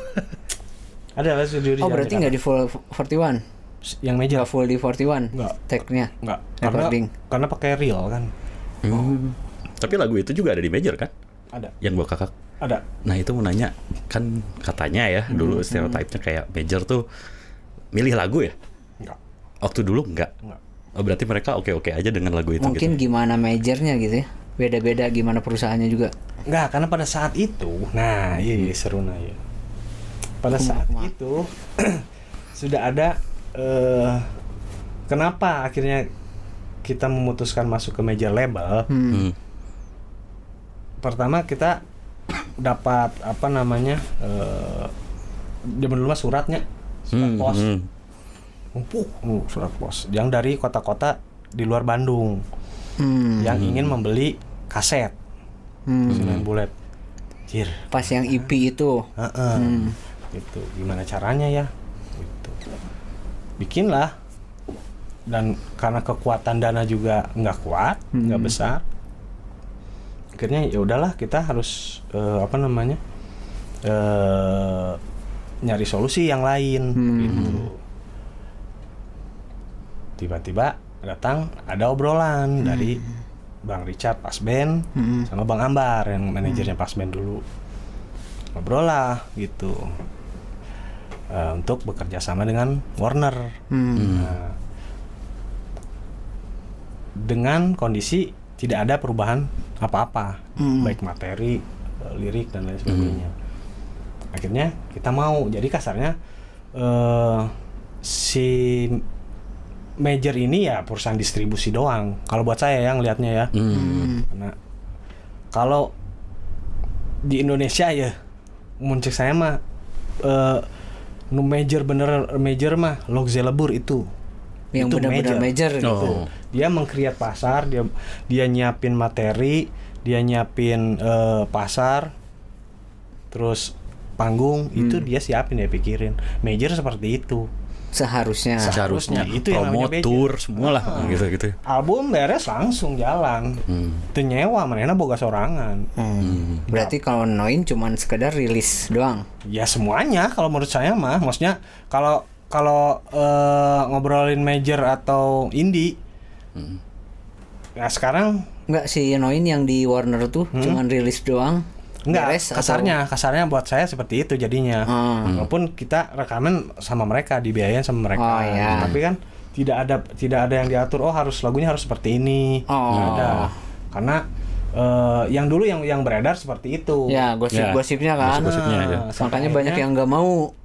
Ada lah studio di Jalan berarti nggak di full 41? Yang major Nggak full di 41? Nggak. Tag-nya? Nggak. Karena pakai reel kan. Tapi lagu itu juga ada di major kan? Ada. Yang gua kakak. Ada. Nah itu mau nanya, kan katanya ya dulu stereotipnya kayak major tuh milih lagu ya? Enggak. Waktu dulu enggak? Oh, berarti mereka oke-oke aja dengan lagu itu. Mungkin gitu. Gimana majornya gitu ya? Beda-beda gimana perusahaannya juga. Enggak, karena pada saat itu, nah iya seru nah ya. Pada saat itu sudah ada kenapa akhirnya kita memutuskan masuk ke major label. Pertama kita dapat apa namanya zaman dulu mah surat pos surat pos yang dari kota-kota di luar Bandung yang ingin membeli kaset 9 bulet pas yang EP itu gitu gimana caranya ya gitu. Bikinlah dan karena kekuatan dana juga nggak kuat nggak besar akhirnya ya udahlah kita harus nyari solusi yang lain gitu. Tiba-tiba datang ada obrolan dari Bang Richard Pasben sama Bang Ambar yang manajernya Pasben dulu ngobrol lah gitu untuk bekerja sama dengan Warner dengan kondisi tidak ada perubahan apa-apa baik materi, lirik dan lain sebagainya. Akhirnya kita mau jadi kasarnya si major ini ya perusahaan distribusi doang. Kalau buat saya yang ngelihatnya ya. Karena kalau di Indonesia ya muncul saya mah Nu major mah Logzelebur itu. Yang benar-benar major gitu. Dia mengkreat pasar, dia nyiapin materi, dia nyiapin pasar, terus panggung itu dia siapin, dia pikirin. Major seperti itu. Seharusnya itu yang promo tour semua lah gitu. Album beres langsung jalan. Itu nyewa manehna boga sorangan. Berarti kalau Noin cuman sekedar rilis doang. Ya semuanya kalau menurut saya mah, maksudnya kalau ngobrolin major atau indie. Ya sekarang enggak sih Noin yang di Warner tuh cuman rilis doang. Enggak, kasarnya buat saya seperti itu jadinya. Walaupun kita rekaman sama mereka, dibiayain sama mereka. Tapi kan tidak ada yang diatur, harus lagunya harus seperti ini. Nggak ada. Karena yang dulu yang beredar seperti itu. Ya, gosip-gosipnya kan. Makanya banyak yang nggak mau.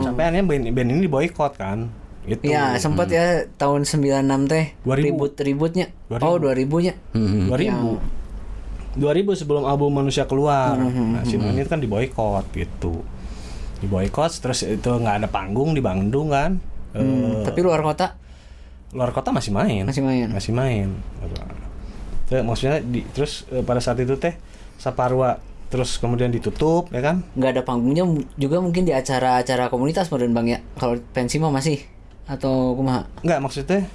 Sampai akhirnya band ini diboikot kan. Itu. Ya, sempat ya tahun 96 teh 2000. ributnya. 2000-nya. 2000 sebelum album Manusia keluar. Nah, si Noin itu kan diboikot gitu. Diboikot terus itu nggak ada panggung di Bandung kan. Tapi luar kota masih main. Tuh, maksudnya terus pada saat itu teh Saparua terus kemudian ditutup ya kan. Nggak ada panggungnya juga mungkin di acara-acara komunitas modern Bang ya. Kalau pensi mah masih atau kumaha? Nggak, maksudnya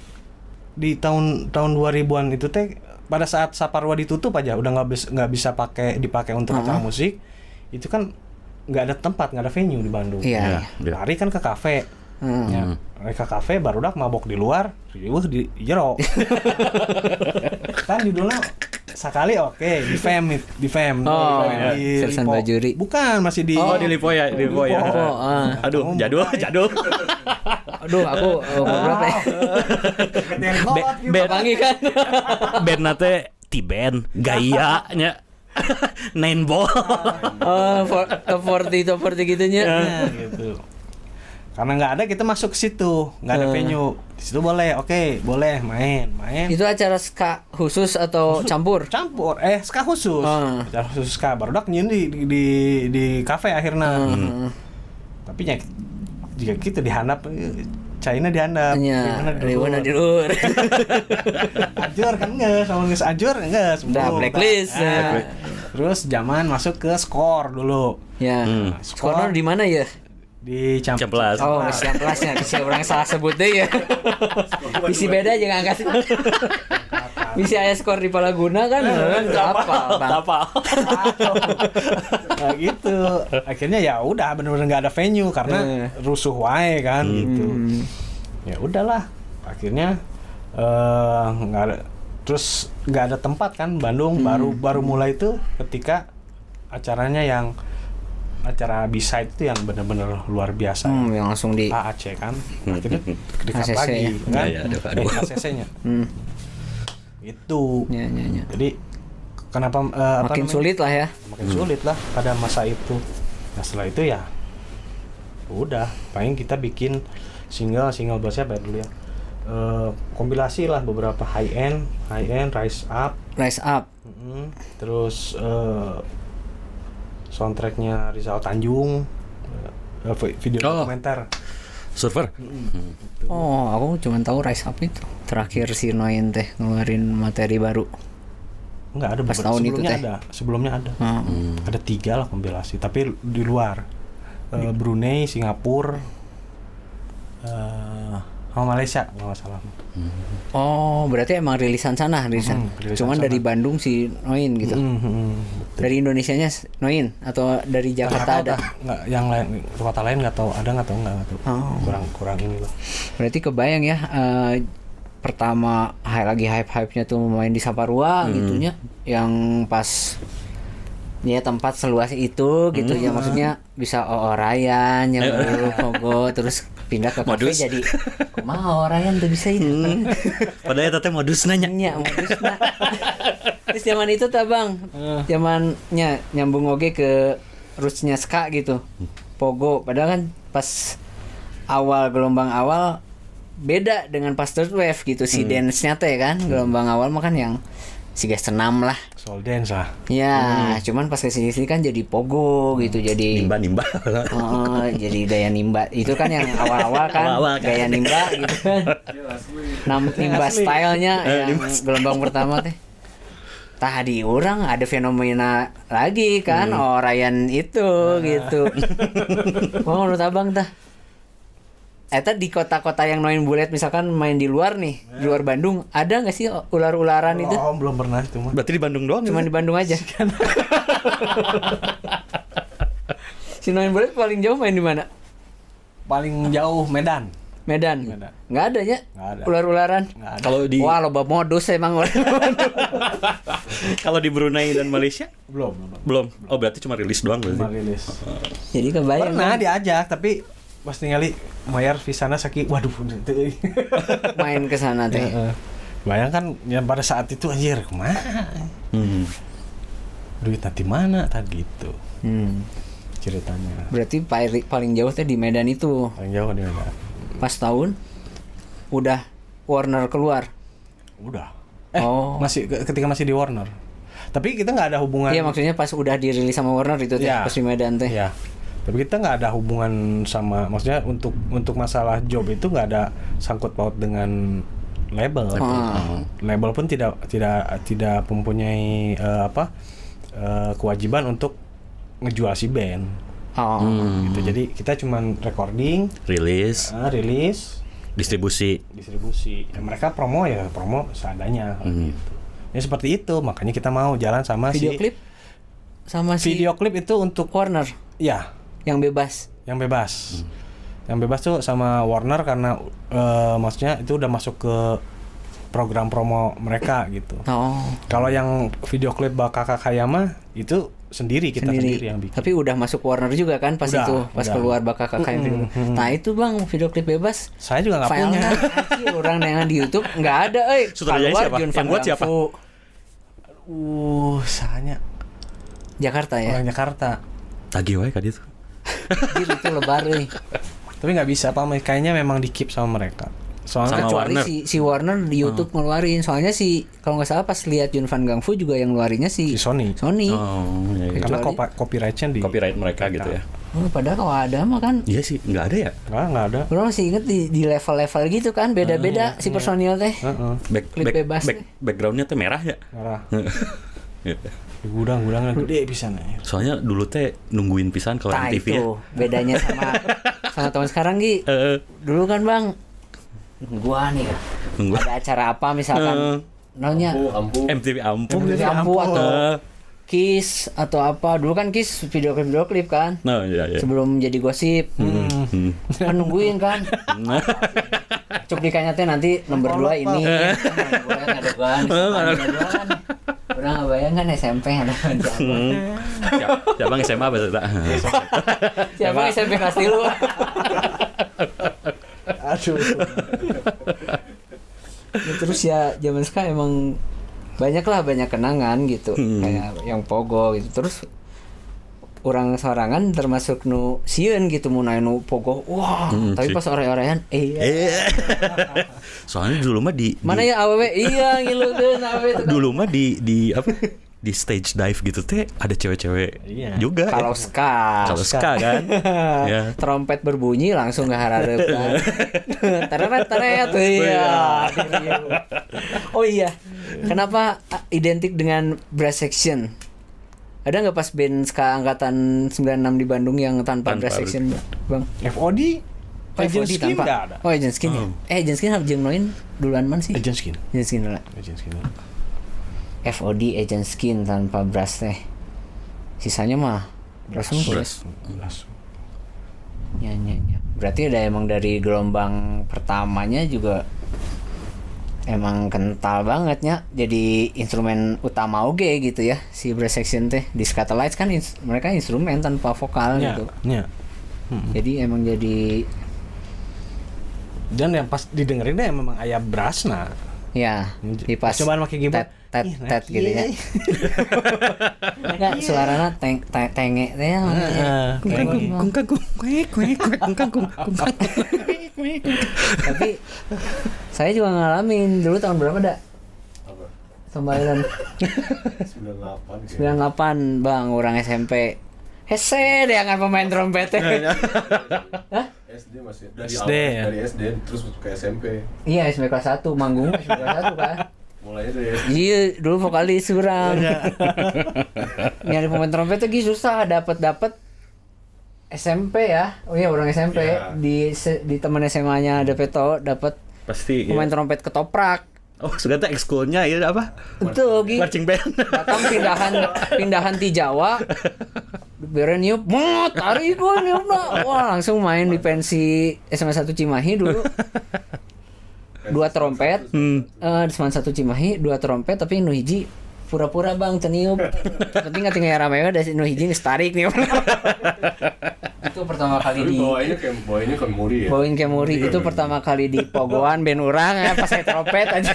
di tahun 2000-an itu teh pada saat Saparua ditutup aja udah nggak bisa dipakai untuk acara musik, itu kan nggak ada tempat, nggak ada venue di Bandung. Lari kan ke kafe, mereka kafe baru mabok di luar, di jero. Kan judulnya sekali di Fem. Sersan Bajuri. Bukan, masih di Lipo ya. Aduh, jadul. Aduh, aku berapa ya? Band kan. Band nate T-band gaya nya. 9 ball. 40 gitunya. Gitu. Karena nggak ada, kita masuk ke situ, nggak ada venue. Di situ boleh main. Itu acara ska khusus atau campur? Ska khusus. Acara khusus ska barudak nyin di kafe akhirnya. Tapi jika kita dihandap China dihandap. Gimana di luar? Ajur kan enggak, sama geus ajur enggak, udah blacklist. Terus zaman masuk ke skor dulu. Ya. Skor di mana ya? Di Ciamplas. Ciamplasnya bisa orang salah sebut deh ya. Isi beda aja ngangkat. Bisa aya skor di Palaguna kan apa? Nah, gitu. Akhirnya ya udah benar-benar enggak ada venue karena rusuh wae kan gitu. Ya udahlah. Akhirnya enggak ada, terus enggak ada tempat kan. Bandung baru mulai itu ketika acaranya yang acara B-side itu yang benar-benar luar biasa. Yang langsung di AAC kan. Akhirnya dekat lagi kan. ACC-nya. Itu. Ya. Jadi kenapa makin sulit lah ya. Makin sulit lah pada masa itu. Nah, setelah itu ya udah, paling kita bikin single buat siapa dulu ya? Kompilasi lah beberapa high end, Rise Up. Terus soundtracknya Rizal Tanjung, video dokumenter Surfer. Aku cuma tahu Rise Up itu. Terakhir si Noin teh ngeluarin materi baru. Enggak ada, pas tahun itu teh. Sebelumnya ada. Ada 3 lah kompilasi, tapi di luar. Brunei, Singapura, sama Malaysia kalau nggak salah. Berarti emang rilisan sana, rilisan cuman sana. Dari Bandung si Noin gitu. Dari Indonesianya Noin atau dari Jakarta ada? Nggak, yang lain kota lain nggak tahu, ada nggak tahu nggak tahu. Kurang ini loh. Berarti kebayang ya, pertama lagi hype-nya tuh main di Saparua gitunya, yang pas ya tempat seluas itu gitu ya, maksudnya bisa Ryan yang dulu Pogo terus pindah ke kafe jadi kumaha Ryan tuh bisa itu. Padahal tete modus nanya. Modusna. Terus zaman itu tuh Bang, zamannya nyambung oge ke rootsnya ska gitu. Pogo, padahal kan pas gelombang awal beda dengan pas third wave gitu, si dance-nya teh kan gelombang awal mah kan yang Siga senam lah. Soul dance lah. Ya, cuman pas kesini kan jadi pogo gitu, jadi Nimba. jadi gaya nimba. Itu kan yang awal-awal kan, gaya nimba gitu kan. Nimba stylenya yang gelombang pertama teh. Tadi orang ada fenomena lagi kan, Ryan itu gitu. Mau menurut abang tah? Eta di kota-kota yang main bulet misalkan main di luar nih, di luar Bandung, ada nggak sih ular-ularan itu? Oh, belum pernah itu mah. Berarti di Bandung doang. Cuma di Bandung aja. Si main bulet paling jauh main di mana? Paling jauh Medan. Medan. Nggak ada ya? Nggak ada. Ular-ularan. Kalau di Wah, loba modus emang. kalau di Brunei dan Malaysia Belum. belum. Oh, berarti cuma rilis doang Cuma berarti. rilis. Jadi kebayang. Pernah diajak tapi pas tinggali mayar visana sakit. Waduh, Main ke sana teh. bayangkan ya pada saat itu anjir kemana? Duit nanti mana tadi gitu ceritanya. Berarti paling jauh teh di Medan itu. Paling jauh di mana? Pas tahun udah Warner keluar. Udah. Oh. Masih ketika masih di Warner. Tapi kita nggak ada hubungan. Iya, maksudnya pas udah dirilis sama Warner itu teh, Ya. pas di Medan teh. Iya. Tapi kita nggak ada hubungan sama, maksudnya untuk masalah job itu nggak ada sangkut paut dengan label. Label pun tidak mempunyai kewajiban untuk ngejual si band. Gitu. Jadi kita cuman recording, Rilis, distribusi. Ya, mereka promo seadanya. Gitu. Ya seperti itu, makanya kita mau jalan sama Video klip sama si video klip itu untuk Warner ya yang bebas. yang bebas. Yang bebas tuh sama Warner karena maksudnya itu udah masuk ke program promo mereka gitu. Kalau yang video klip Bakaka Kayama itu kita sendiri yang bikin. Tapi udah masuk Warner juga kan pas keluar Bakaka Kayama. Nah, itu Bang, video klip bebas. Saya juga nggak punya. Orang yang di YouTube nggak ada, Sutradaranya siapa? Yang buat siapa? Saya Jakarta ya. orang Jakarta. Tagih wae ka ditu. Itu lebar euy. Tapi nggak bisa Pak, kayaknya memang di-keep sama mereka. Soalnya Sama kecuali Warner. si Warner di YouTube ngeluarin. Soalnya kalau nggak salah pas lihat Jun Van Gang Fu juga yang ngeluarinnya di Sony. Oh, iya, iya. Karena Kecuali- copyright-nya di Copyright mereka gitu ya. Padahal kalau ada mah kan Iya sih, nggak ada ya. nggak ada. orang masih inget di level-level gitu kan, beda-beda si personil teh. Klip bebas. Backgroundnya tuh merah ya. Merah. Iya. Di gudang-gudangnya gede bisa nih. Soalnya dulu teh nungguin pisan kalau Nah, MTV ya. itu bedanya sama tahun sekarang Gi. Dulu kan Bang, gua nih Nunggu. ada acara apa misalkan namanya MTV Ampuh. Ampu atau Kiss atau apa. Dulu kan Kiss video klip kan. Nah, iya. Sebelum jadi gosip. Kan nungguin kan. Cuplikannya teh nanti nomor 2 ini. Udah nggak bayang kan SMP ada Siapa SMA betul tak? siapa SMP kelas 3 Aduh. Terus ya zaman sekarang emang banyak kenangan gitu, kayak yang pogo gitu. Terus orang sorangan termasuk nu sieun gitu mun aya nu pogo. Wah, tapi pas ore-orean Soalnya dulu mah di mana ya awewe iya ngilukeun awewe itu. Dulu mah di apa? Di stage dive gitu teh ada cewek-cewek juga. Kalau ska kan. Ya. Trompet berbunyi langsung ngeharareup kan. Teret iya. Oh iya. Kenapa identik dengan brass section? Ada nggak pas band ska angkatan 96 di Bandung yang tanpa brass section, Bang? FOD Agent Skin nggak ada. Oh, Agent Skin ya? Agent Skin jeung noin duluan man sih? Agent Skin. Agent Skin dulu. Agent Skin. FOD Agent Skin tanpa brass teh. Sisanya mah brass. Ya. Berarti ada emang dari gelombang pertamanya juga emang kental banget ya. Jadi instrumen utama oge gitu ya si brass section teh. Di Scatolites kan mereka instrumen tanpa vokal gitu. Iya. Jadi emang jadi dan yang pas didengerin deh memang aya brassna. ya di pas Cobaan pakai keyboard. tet gitu ya. Enggak suaranya tenge teh ya. Tapi saya juga ngalamin dulu tahun berapa dah? Tambalan 98 98 Bang, orang SMP. Hese dia kan pemain trompet. Hah? SD masih dari SD, awal, ya? dari SD terus ke SMP. Iya, SMP kelas 1 manggung SMP kelas 1 kan. Mulainya dari SD. Iya, dulu vokalis urang. Nyari pemain trompet lagi susah, dapat SMP ya. Oh iya, orang SMP. Iya. Di teman SMA-nya ada Peto dapat Pasti pemain ya. trompet ketoprak. Oh, sudah tuh ekskulnya ya apa? Itu Gi. Marching band. Datang pindahan di Jawa. Beren niup, tarik gua niupna. Wah, langsung main di pensi SMA 1 Cimahi dulu. 2 trompet. Di SMA 1 Cimahi 2 trompet tapi nu hiji pura-pura Bang teniup. Penting tinggal rame dari nu hiji geus tarik niup. Itu pertama kali di Bawanya ke Muri ya. Bawain ke Muri itu pertama kali di pogoan band urang ya pas saya trompet aja.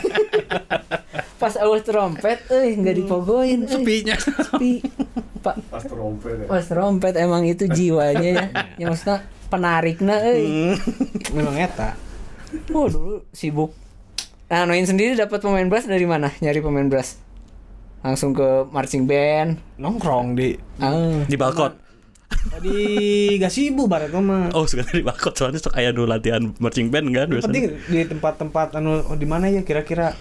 Pas awal trompet enggak dipogoin Sepinya. sepi. Pak Pas trompet ya. pas trompet emang itu jiwanya ya. Ya maksudnya penarikna Memang eta. Oh dulu sibuk. Nah, Noin sendiri dapat pemain brass dari mana? Nyari pemain brass. Langsung ke marching band. Nongkrong di Di balkon. Gasibu barat mah. Oh, suka di balkon soalnya sok aya nu latihan marching band kan Yang penting di tempat-tempat di mana ya kira-kira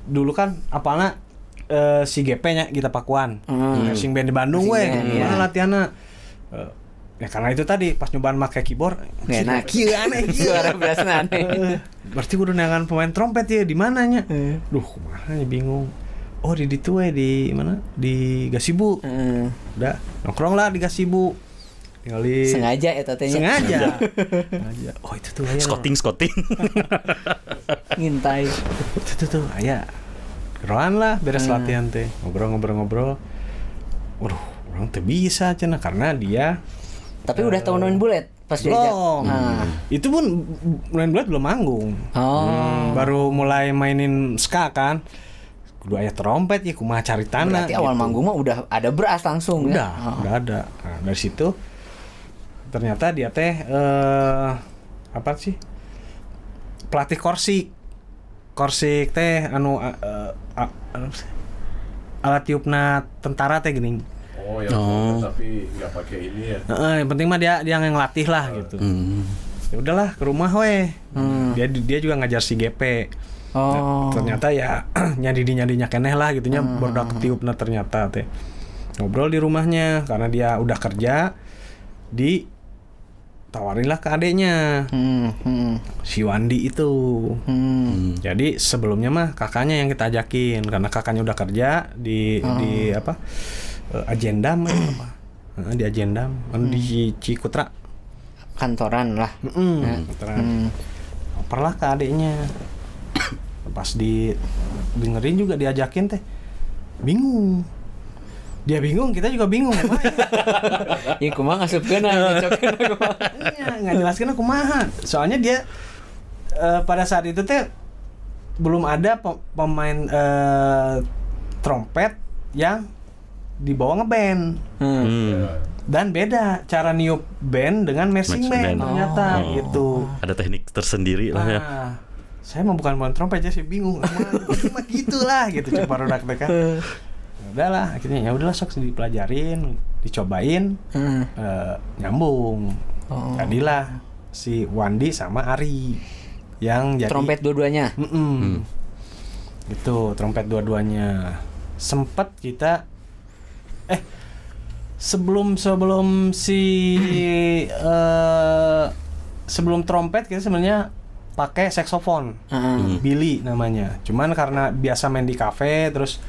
dulu kan apalna si GP-nya kita Pakuan. Marching band di Bandung Marching we. band, Gimana iya. latihanna? Ya karena itu tadi pas nyobaan make keyboard. Nggak enak. Kieu aneh kieu. Suara brassna aneh. Berarti kudu neangan pemain trompet ya di mananya? Duh, kumaha ya bingung. Oh, di ditu we di mana? Di Gasibu. Udah, nongkrong lah di Gasibu. Tinggali Sengaja ya tatenya. Sengaja. Oh, itu tuh aya. Scouting. Ngintai. Itu tuh aya. Geroan lah beres latihan teh. Ngobrol. Waduh, orang teh bisa cenah karena dia Tapi udah tahu Noin Bullet pas diajak. belum. Itu pun main bulat belum manggung. Oh. Baru mulai mainin ska kan. Kudu aya trompet ya kumaha caritana. Berarti awal manggung mah udah ada brass langsung udah, ya. udah ada. Nah, dari situ ternyata dia teh apa sih? Pelatih Korsik teh anu alat tiupna tentara teh geuning. Oh ya, tapi nggak pakai ini ya. Yang penting mah dia yang ngelatih lah gitu. Ya udahlah ke rumah we. Dia juga ngajar si GP. Oh. Ternyata ya nyadi-nyadinya keneh lah gitunya baru ketiupna ternyata teh. Ngobrol di rumahnya karena dia udah kerja tawarinlah ke adeknya. Si Wandi itu. Jadi sebelumnya mah kakaknya yang kita ajakin karena kakaknya udah kerja di apa? Agendam apa? Di Agendam, di Cikutra. Kantoran lah. Kantoran. Operlah ke adeknya. Pas dengerin juga diajakin teh bingung. Dia bingung, kita juga bingung. Ya kumaha ngasupkeun nyocokeun kumaha. Iya, enggak jelaskeun kumaha. Soalnya dia pada saat itu teh belum ada pemain trompet yang dibawa ngeband. Dan beda cara niup band dengan marching band ternyata gitu. Ada teknik tersendiri lah ya. Saya mau bukan pemain trompet aja sih bingung. Cuma gitulah gitu coba rodak teh kan. Udahlah akhirnya ya udahlah sok dipelajarin, dicobain, nyambung. Jadilah si Wandi sama Ari yang jadi Trompet dua-duanya. Gitu, trompet dua-duanya. Sempet kita sebelum trompet kita sebenarnya pakai saksofon. Billy namanya. Cuman karena biasa main di kafe terus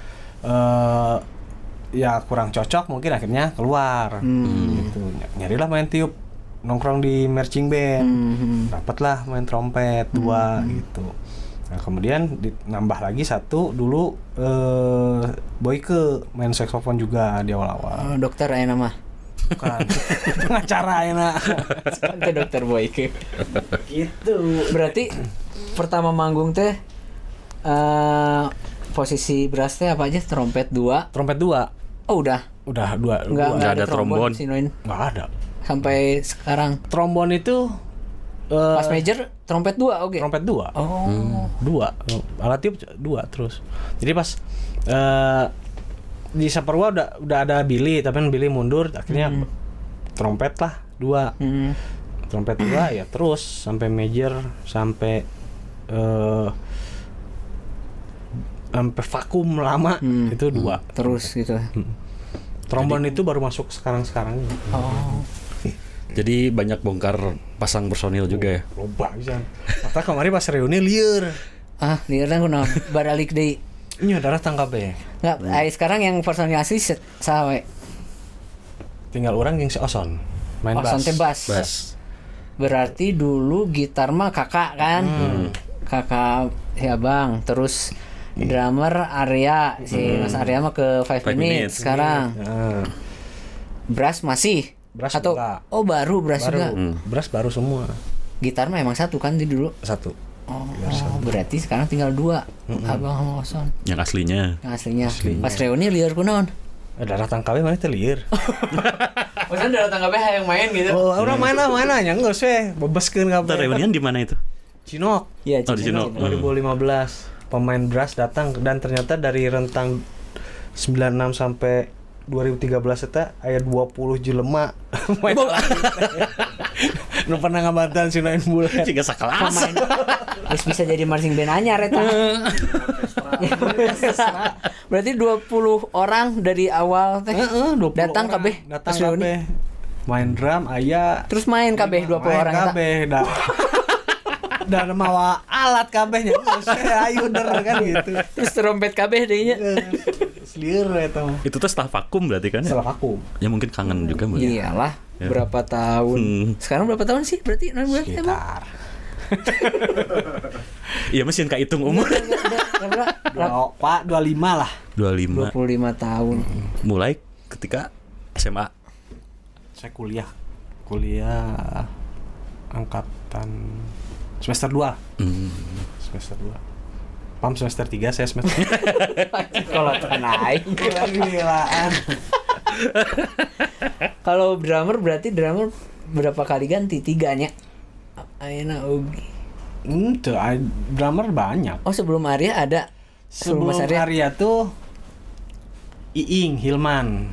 ya kurang cocok mungkin akhirnya keluar. Gitu. Nyarilah main tiup, nongkrong di marching band. Dapatlah main trompet 2 gitu. Nah, kemudian nambah lagi satu dulu Boyke main saksofon juga di awal-awal. Dokter aya nama. Bukan. Pengacara enak. Itu Dokter Boyke. Gitu. Berarti pertama manggung teh posisi brass teh apa aja? Trompet 2. Trompet 2. Oh, udah. Udah 2. Enggak ada trombon. Si Noin Enggak ada. sampai sekarang. Trombon itu Pas major Trompet 2 oke. Trompet 2. Oh. 2. Alat tiup 2 terus. Jadi pas di Saparua udah ada Billy, tapi Billy mundur, akhirnya trompet lah 2. Trompet 2 ya terus sampai major sampai vakum lama itu 2. Terus gitu. Trombon itu baru masuk sekarang ini. Oh. Jadi banyak bongkar pasang personil juga ya. Loba bisa. Mata kemarin pas reuni lieur. Lieur kunaon baralik deui. Nya darah tangkap ya. Enggak, sekarang yang personil asli saha we? Tinggal orang yang si Oson main Oson teh bass. Berarti dulu gitar mah kakak kan? Kakak ya Bang, terus drummer Arya, si Mas Arya mah ke 5 minutes sekarang. Brass masih? Brass atau enggak. Oh baru brass juga. Brass baru semua. Gitar mah emang satu kan di dulu? 1. Oh, berarti sekarang tinggal 2. Abang sama Oson. Yang aslinya. Pas reuni lieur kunaon? Darah tangkapnya mana teh lieur. Oson darah tangkapnya hayang main gitu. Oh, orang mana nya geus we bebeskeun kabeh. Reunian di mana itu? Cinok. Iya, di Cinok. 2015 pemain brass datang dan ternyata dari rentang 96 sampai 2013 eta aya 20 jelema main. Nu pernah ngabantuan si Nain Bulan. Jika sakelas. Terus bisa jadi marching band anyar eta. Berarti 20 orang dari awal teh. Datang kabeh. Datang kabeh. Main drum aya. Terus main kabeh 20 orang eta. Kabeh dan mawa alat kabehnya ayo der kan gitu. Terus trompet kabeh deui nya. Lieur eta mah. Itu tuh setelah vakum berarti kan ya? Setelah vakum. Ya mungkin kangen juga mungkin. Iyalah, Ya. berapa tahun. Sekarang berapa tahun sih berarti non bulan emang? Sekitar Iya mesin hitung umur. Pak 25 lah. 25. 25 tahun. Mulai ketika SMA. Saya kuliah angkatan semester 2. Semester 2. Pam semester 3, saya semester 3. Kalau naik Gila-gilaan. Kalau drummer berarti drummer berapa kali ganti? 3 nya. Ayeuna oge. Drummer banyak. Oh, sebelum Arya ada. Sebelum Mas Arya tuh Iing Hilman.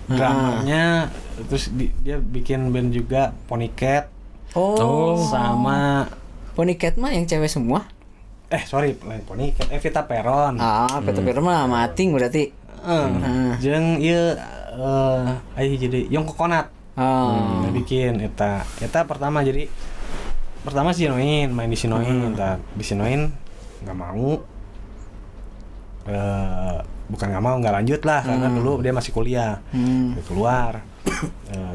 Drummernya terus dia bikin band juga Ponycat. Oh. Sama Ponycat mah yang cewek semua? sorry, lain Ponycat, Evita Peron. Evita Peron mah mating berarti. Jeung ieu aya jadi Yong Kokonat. Dia bikin eta pertama Sinoin, main di Sinoin, di Sinoin enggak mau. Bukan nggak lanjut lah karena dulu dia masih kuliah. Dia keluar.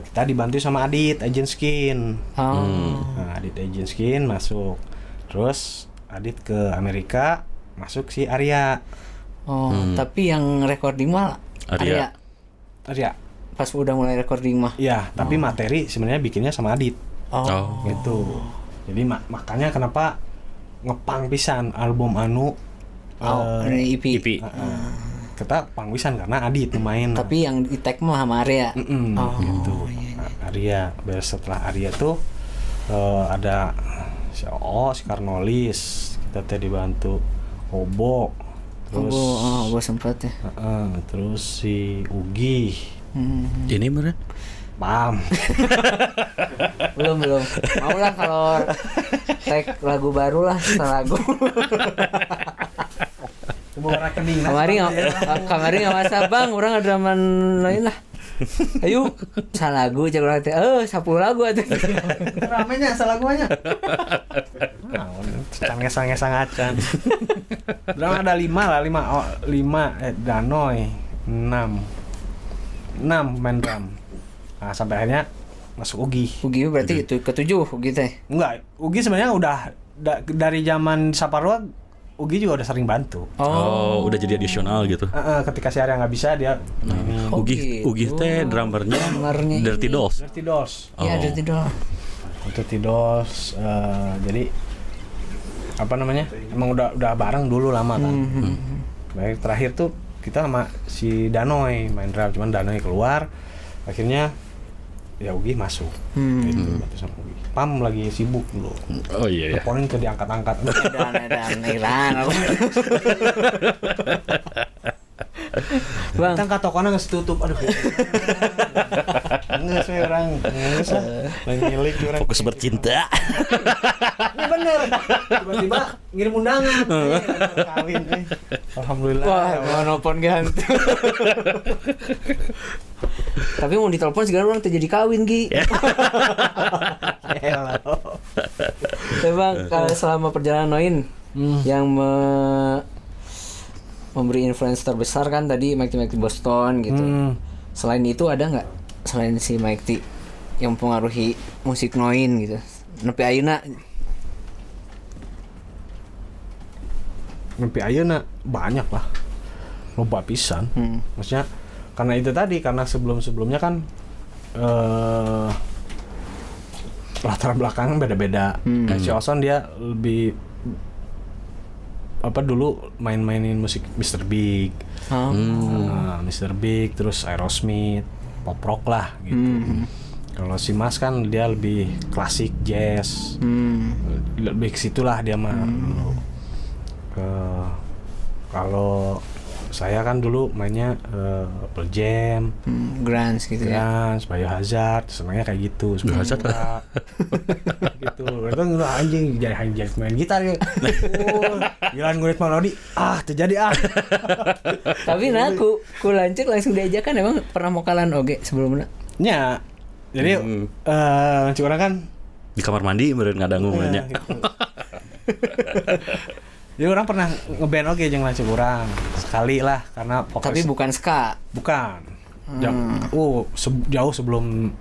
Kita dibantu sama Adit Agent Skin. Adit Agent Skin masuk. Terus Adit ke Amerika, masuk si Arya. Tapi yang recording mah Arya. Pas udah mulai recording mah. Iya, tapi materi sebenarnya bikinnya sama Adit. Gitu. Jadi makanya kenapa ngepang pisan album anu EP. Kita pang pisan karena Adit main. Tapi yang di tag mah sama Arya. Gitu. Arya. Beres setelah Arya tuh ada si Karnolis, kita teh dibantu Obo. Terus Obo sempat ya. Terus si Ugi. Ini bener? Pam. belum mau lah kalau tag lagu baru lah lagu. Kamari nggak masa bang, orang ada man lain lah. Ayo, salagu cek orang teh. 10 lagu aja. Ramenya salagunya. Sange-sange acan. Drama ada 5 Danoy 6 main drum. Nah, sampai akhirnya masuk Ugi. Ugi berarti itu ke-7 Ugi teh. Enggak, Ugi sebenarnya udah dari zaman Saparua Ugi juga udah sering bantu. Udah jadi additional gitu. Ketika si Arya nggak bisa dia ini. Ugi teh drummernya Dirty Dolls. Iya, Dirty Dolls. Jadi apa namanya? Emang udah bareng dulu lama kan. Baik, terakhir tuh kita sama si Danoy main drum, cuman Danoy keluar. Akhirnya ya Ugi masuk. Gitu, bantu sama Ugi. Pam lagi sibuk dulu. Oh iya ya. Teleponin ke diangkat-angkat. Dan Iran. Bang, Kita ke tokonya nggak tutup. Aduh. Nggak sih orang. Nggak lah. Lagi milik orang. Fokus bercinta. Ini bener. Tiba-tiba ngirim undangan. Kawin. Alhamdulillah. wah, nelfon ganti. Tapi mau ditelepon segala orang terjadi kawin Gi. Tapi Bang, kalau selama perjalanan Noin yang memberi influence terbesar kan tadi Mike T Boston gitu. Selain itu ada nggak selain si Mike T yang mempengaruhi musik Noin gitu? Nepi ayeuna. Nepi ayeuna banyak lah. Loba pisan. Maksudnya karena itu tadi, karena sebelum-sebelumnya kan latar belakang beda-beda. Kayak si Oson dia lebih apa dulu main-mainin musik Mr. Big, Mr. Big, terus Aerosmith, pop rock lah gitu. Kalau si Mas kan dia lebih klasik jazz, lebih ke situlah dia mah. Kalau saya kan dulu mainnya Pearl Jam, grunge gitu ya. Biohazard, senangnya kayak gitu. Biohazard lah. Gitu. Itu anjing jadi main gitar ya. Giliran ngurit melodi, terjadi. Tapi ku lancik langsung diajakan emang pernah mokalan oge sebelumnya. Nya. Jadi lancik orang kan Di kamar mandi meureun ngadangu nya. Gitu. Jadi orang pernah ngeband oke jeung lancik orang sekali lah karena Tapi bukan ska. Bukan. Jauh sebelum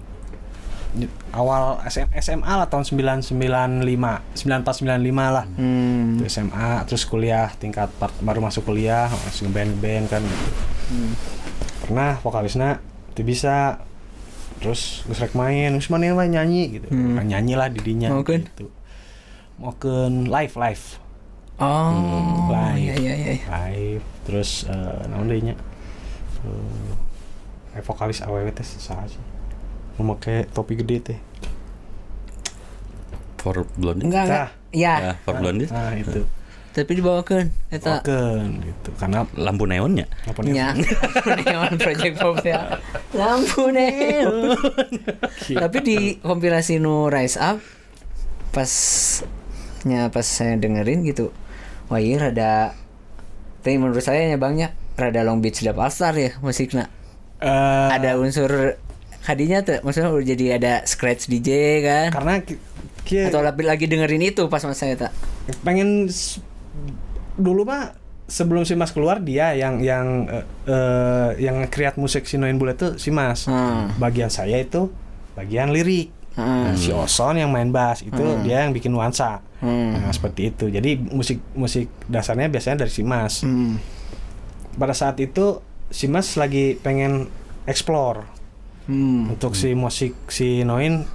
awal SMA lah tahun 94 95 lah. Itu SMA terus kuliah tingkat baru masuk kuliah masih ngeband kan. Pernah vokalisnya itu bisa terus geus rek main nyanyi gitu. Nyanyi lah didinya gitu. Mokeun live. Oh, live. Iya. Live. Terus naon deui nya? Vokalis awewe teh saha sih? Memakai topi gede teh. For Blondie. Enggak. Ya. For Blondie. Nah, itu. Tapi dibawakeun eta. Bawakeun gitu. Karena Lampu neonnya. Ya. Neon Project Pop ya. Lampu neon. Tapi di kompilasi nu Rise Up pas saya dengerin gitu. Wah, iya rada tapi menurut saya nya Bangnya rada Long Beach Dub All Star ya musiknya. Ada unsur kadinya tuh, maksudnya udah jadi ada scratch DJ kan? Karena atau lagi dengerin itu pas mas saya tak pengen dulu mah sebelum si Mas keluar dia yang create musik si Noin Bullet tuh si Mas. Bagian saya itu bagian lirik. Si Oson yang main bass itu dia yang bikin nuansa. Nah, seperti itu. Jadi musik dasarnya biasanya dari si Mas. Pada saat itu si Mas lagi pengen explore untuk si musik si Noin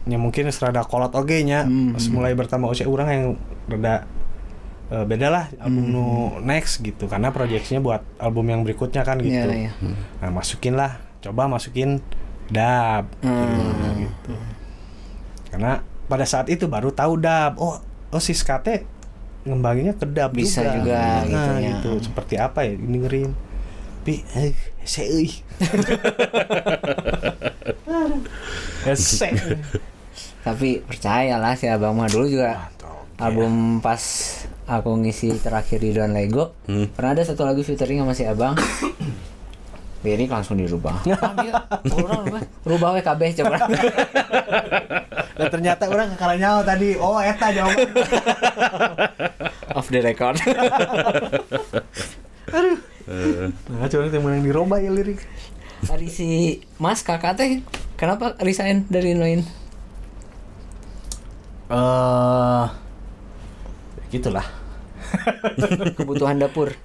yang mungkin serada kolot oge nya mulai bertambah usia orang yang rada beda lah album next gitu karena proyeksinya buat album yang berikutnya kan gitu. Nah coba masukin dub gitu. Karena pada saat itu baru tahu dub. Oh si Skate ngembanginnya ke dub bisa juga nah, gitu ya. Gitu. Seperti apa ya dengerin. Tapi Tapi percayalah si Abang mah dulu juga album pas aku ngisi terakhir di Don Lego pernah ada satu lagu featuring sama si Abang. Lirik langsung dirubah. Rubah WKB coba. Dan ternyata orang kekala nyawa tadi. Oh, eta jawaban. Off the record. Aduh. Nah, coba yang dirubah ya lirik. Hari si Mas kakak teh kenapa resign dari Noin? Gitulah. Kebutuhan dapur.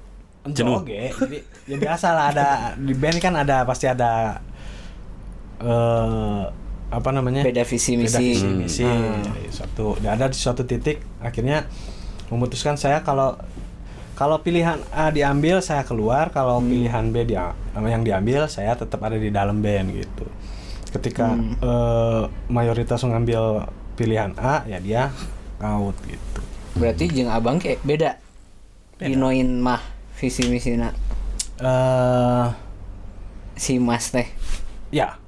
Jenuh. Oke, jadi ya biasa lah ada di band kan ada pasti ada apa namanya? Beda visi misi. Ada di suatu titik akhirnya memutuskan saya kalau pilihan A diambil saya keluar, kalau pilihan B yang diambil saya tetap ada di dalam band gitu. Ketika mayoritas mengambil pilihan A ya dia ngaut gitu. Berarti jeung abang kayak beda. Dinoin mah visi misina si Mas teh. Ya.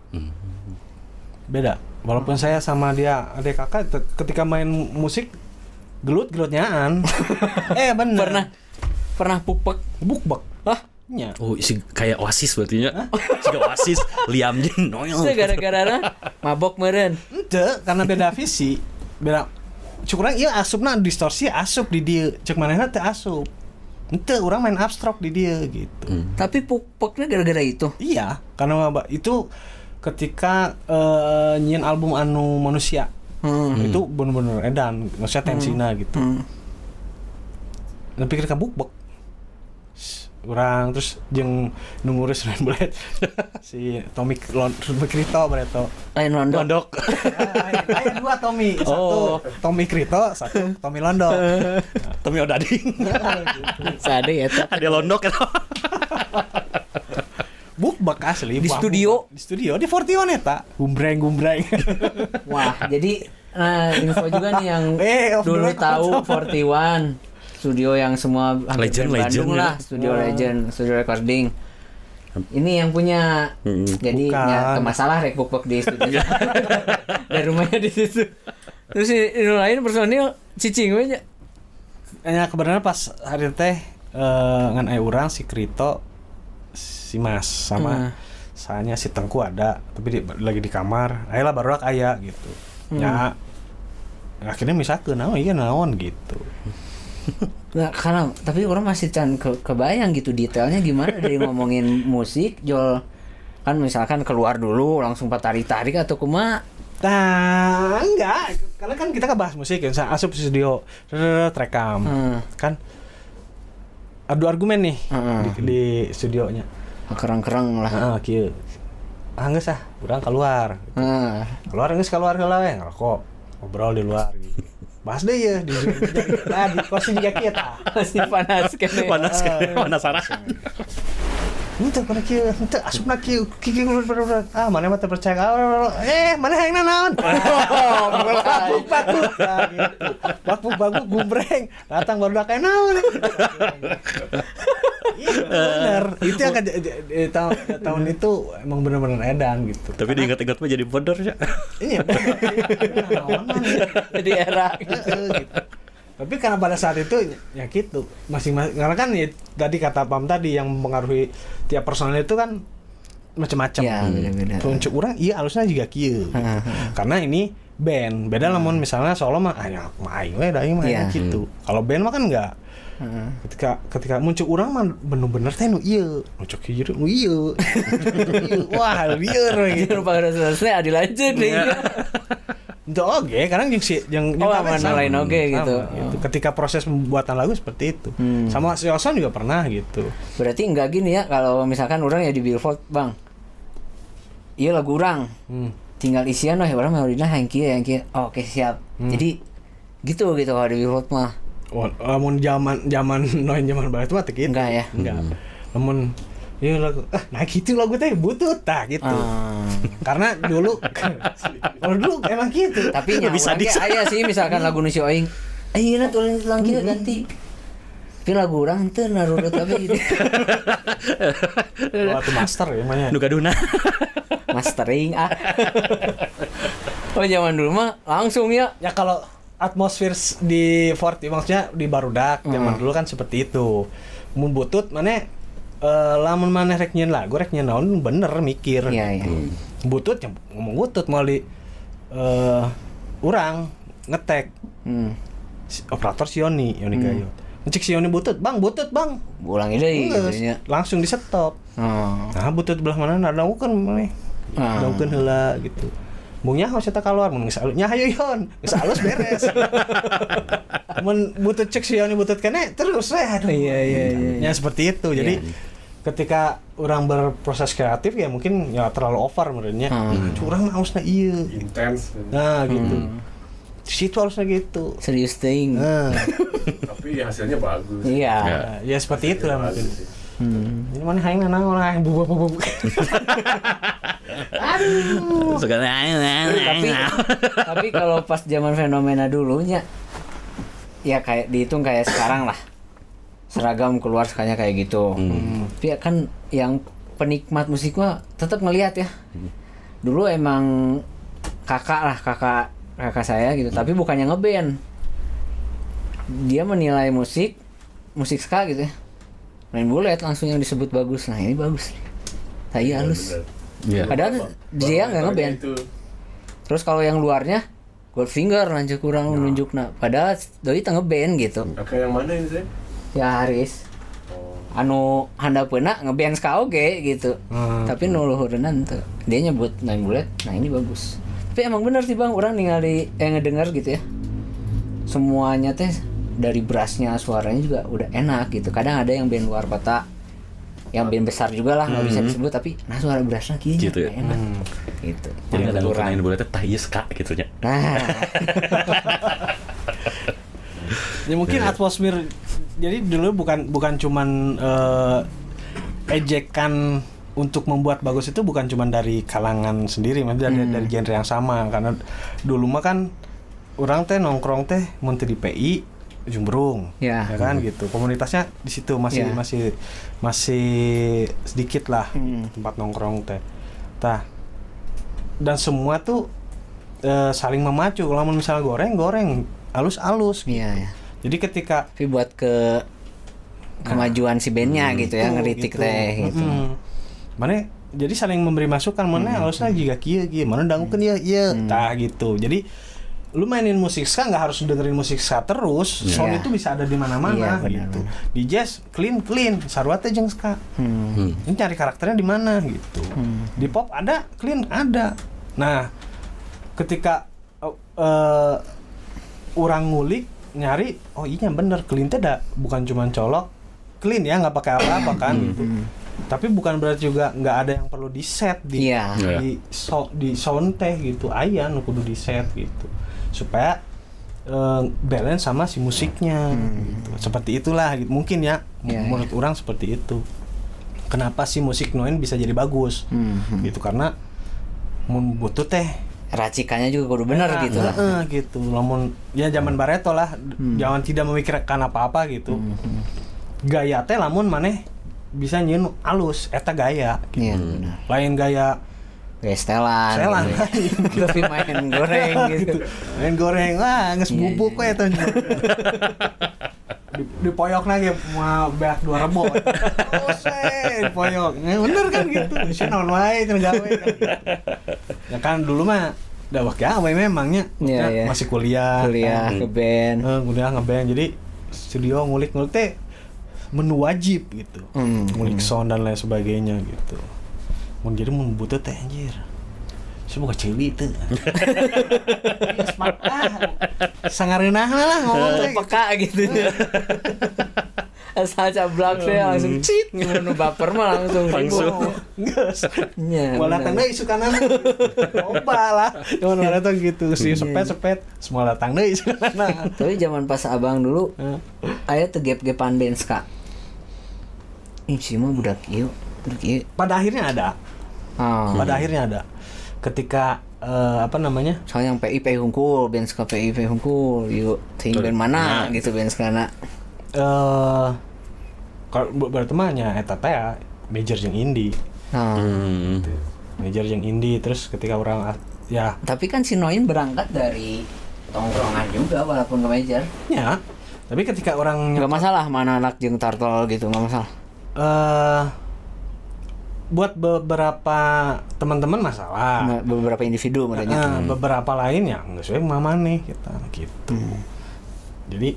Beda. Walaupun saya sama dia adik kakak ketika main musik gelut-gelutnyaan. Bener. Pernah pupek bukbek. Hah? Nya. Oh, kayak Oasis berarti nya. Si Oasis Liam Jin noel. Itu gara-gara mabok meureun. Ente karena beda visi. Beda. Cukurang ieu asupna distorsi asup di dieu. Cek manehna teu asup. Ente urang main abstrak di dia gitu. Tapi pupeknya gara-gara itu. Iya, karena itu ketika nyian album anu manusia. Itu bener-bener edan, maksudnya tensina gitu. Dan pikir ka bukbek. Urang terus jeung nu ngurus main bulet si Tommy Krito bereto. Lain Londok. Aya dua Tommy, satu Tommy Krito, satu Tommy Londok. Tommy Odading. Sade eta. Ada Londok eta. Bukbek asli di studio di 41 eta. Gumbreng. Wah, jadi info juga nih yang dulu tahu 41 studio yang semua legend Bandung lah, studio legend, studio recording. Ini yang punya. Jadi ya masalah rek buk di studio. Dari rumahnya di situ. Terus ini lain personil cicing we nya. Nya kebenaran pas hari teh ngan aya urang si Krito, si Mas sama saya si Tengku ada, tapi lagi di kamar. Ayolah barudak aya gitu. Ya akhirnya misalkan naon gitu. Nah, karena tapi orang masih kebayang gitu detailnya gimana dari ngomongin musik Jol, kan misalkan keluar dulu langsung tarik atau kumaha. Nah, enggak, karena kan kita bahas musik ya, asup studio rekam kan adu argumen nih di studionya kerang lah kieu geus urang keluar keluar ngerokok ngobrol di luar gitu. Bahas deh ya di kursi juga kita masih panas penasaran. Ente kana kieu, ente asupna kieu, mana mah teu percaya. Mana hayangna naon? Bakuk gumbreng. Datang baru kayak naon. Bener. Itu yang tahun itu emang benar-benar edan gitu. Tapi diingat-ingat mah jadi bodor ya. Iya. Jadi era gitu. Tapi karena pada saat itu ya gitu masing-masing, karena kan ya, tadi kata Pam tadi yang mempengaruhi tiap personel itu kan macam-macam. Ya, beda-beda. Untuk orang iya halusnya juga kieu. Karena ini band. Beda lamun misalnya solo mah ya main we da mah gitu. Kalau band mah kan enggak. Ketika muncul orang mah bener-bener teh nu ieu, muncul kieu nu ieu. Wah, lieur we gitu. Pada selesai adi lanjut deh. Itu oke, karena yang mana lain gitu. Ketika proses pembuatan lagu seperti itu. Sama si Oson juga pernah gitu. Berarti enggak gini ya, kalau misalkan orang ya di Billboard, Bang. Iya lagu orang. Tinggal isian lah, orang melodinya yang kieu. Oke, siap. Jadi gitu kalau di Billboard mah. Lamun zaman barat mah teh gitu. Enggak ya? Enggak. Lamun ya lagu nah gitu lagu teh butut gitu. Karena dulu emang gitu. Tapi nya aya sih misalkan lagu nu si Oing. Ayeuna tulang kieu ganti. Tapi lagu urang teu narurut tapi gitu. Waktu master ya namanya. Nu gaduna. Mastering Oh zaman dulu mah langsung ya. Ya kalau atmosfer di Fort maksudnya di barudak zaman dulu kan seperti itu. Mun butut mana lamun maneh rek nyeun lagu rek nyeun naon bener mikir. Iya. Butut ngomong butut mau di urang ngetek. Operator Sioni Gayo. Ngecek Sioni butut, Bang. Ulang deui gitu nya. Langsung di stop. Nah, butut belah mana nadaukeun maneh. Daukeun heula gitu. Mungnya harus eta keluar mun geus alus nya hayu yon. Geus alus beres. Mun butut cek Sioni butut kene terus aduh. Iya. Ya seperti itu. Jadi ketika orang berproses kreatif ya mungkin ya terlalu over menurutnya. Curang mah harusnya ieu. Intens. Nah, gitu. Di situ harusnya gitu. Serius ting. Tapi hasilnya bagus. Iya. Ya seperti itu lah mungkin. Ini mana hayang naon orang bubuk. Tapi kalau pas zaman fenomena dulunya ya kayak dihitung kayak sekarang lah. Seragam keluar sekalinya kayak gitu. Tapi ya kan yang penikmat musik mah tetap ngelihat ya. Dulu emang kakak saya gitu, tapi bukannya ngeband. Dia menilai musik ska gitu ya. Main bulet langsung yang disebut bagus. Nah, ini bagus nih. Tai halus. Iya. Padahal dia nggak ngeband. Terus kalau yang luarnya Goldfinger lanjut kurang nunjukna. Padahal doi teu ngeband gitu. Oke, yang mana ini sih? Ya Haris. Anu handapeuna ngeband ska oge gitu. Tapi nu luhureuna teu. Dia nyebut main bulet. Nah, ini bagus. Tapi emang bener sih Bang, orang ningali ngedenger gitu ya. Semuanya teh dari brassnya, suaranya juga udah enak gitu. Kadang ada yang band luar kota, yang band besar juga lah nggak bisa disebut, tapi nah suara brassnya kayaknya Gitu ya? enak. Gitu. Jadi ada main bola teh tah ieu ska gitu nya. Nah, Ya mungkin atmosfer. Jadi dulu bukan cuman ejekan untuk membuat bagus itu bukan cuma dari kalangan sendiri, maksudnya dari genre yang sama. Karena dulu mah kan orang teh nongkrong teh mun teu di PI Jumbrung, ya kan gitu. Komunitasnya di situ masih sedikit lah tempat nongkrong teh. Tah. Dan semua tuh saling memacu. Kalau misalnya goreng alus gitu. iya. Jadi ketika Tapi buat kemajuan si bandnya gitu ya, ngeritik teh gitu. Mana jadi saling memberi masukan, mana harusnya jika kieu mana dangukeun ieu tah gitu. Jadi lu mainin musik ska nggak harus dengerin musik ska terus. Sound itu bisa ada di mana-mana gitu. Di jazz clean sarua teh jeung ska. Ini cari karakternya di mana gitu. Di pop ada clean ada. Nah, ketika orang ngulik nyari, oh iya bener clean teh bukan cuma colok clean ya, nggak pakai apa-apa kan gitu. Tapi bukan berarti juga nggak ada yang perlu di set di sound teh gitu, aya nu kudu di set gitu supaya balance sama si musiknya gitu. Seperti itulah gitu. Mungkin ya menurut orang seperti itu. Kenapa sih musik noise bisa jadi bagus gitu, karena mun butuh teh racikannya juga kudu bener gitu lah. Gitu. Lamun ya zaman Barreto lah, jangan tidak memikirkan apa-apa gitu. Gaya teh lamun maneh bisa nyeun alus eta gaya gitu. Iya, benar. Lain gaya setelan gitu. Tapi main goreng gitu. Main goreng lah geus bubuk we eta. Di poyokna ge moal beak 2 rebo. Ose, poyok. Bener kan gitu. Si naon wae cenah gawe. Ya kan dulu mah udah waktu apa memangnya masih kuliah ke band. Kuliah ngeband, jadi studio ngulik teh menu wajib gitu. Ngulik sound dan lain sebagainya gitu. Mun jadi mun butuh teh anjir. Semua cili teh. Smart sangareunah lah ngomong teh peka gitu. Asal cablak teh langsung cit nu baper mah langsung. Geus. Moal datang deui sukanana. Loba lah. Cuman datang gitu si sepet-sepet semua datang deui sukanana. Tapi zaman pas abang dulu aya teu gap-gapan band ska. Sih mah budak ieu. Pada akhirnya ada. Pada akhirnya ada. Ketika soalnya yang PI hungkul, band ska PI hungkul, yuk ting band mana gitu band skana. Kalau berarti mah nya eta teh major jeung indie. Major jeung indie, terus ketika orang ya. Tapi kan si Noin berangkat dari tongkrongan juga walaupun ke major. Ya. Tapi ketika orang nggak masalah mana anak jeung Tartol gitu, nggak masalah. Buat beberapa teman-teman masalah. Beberapa individu makanya. Beberapa lain ya nggak sesuai mama nih kita gitu. Jadi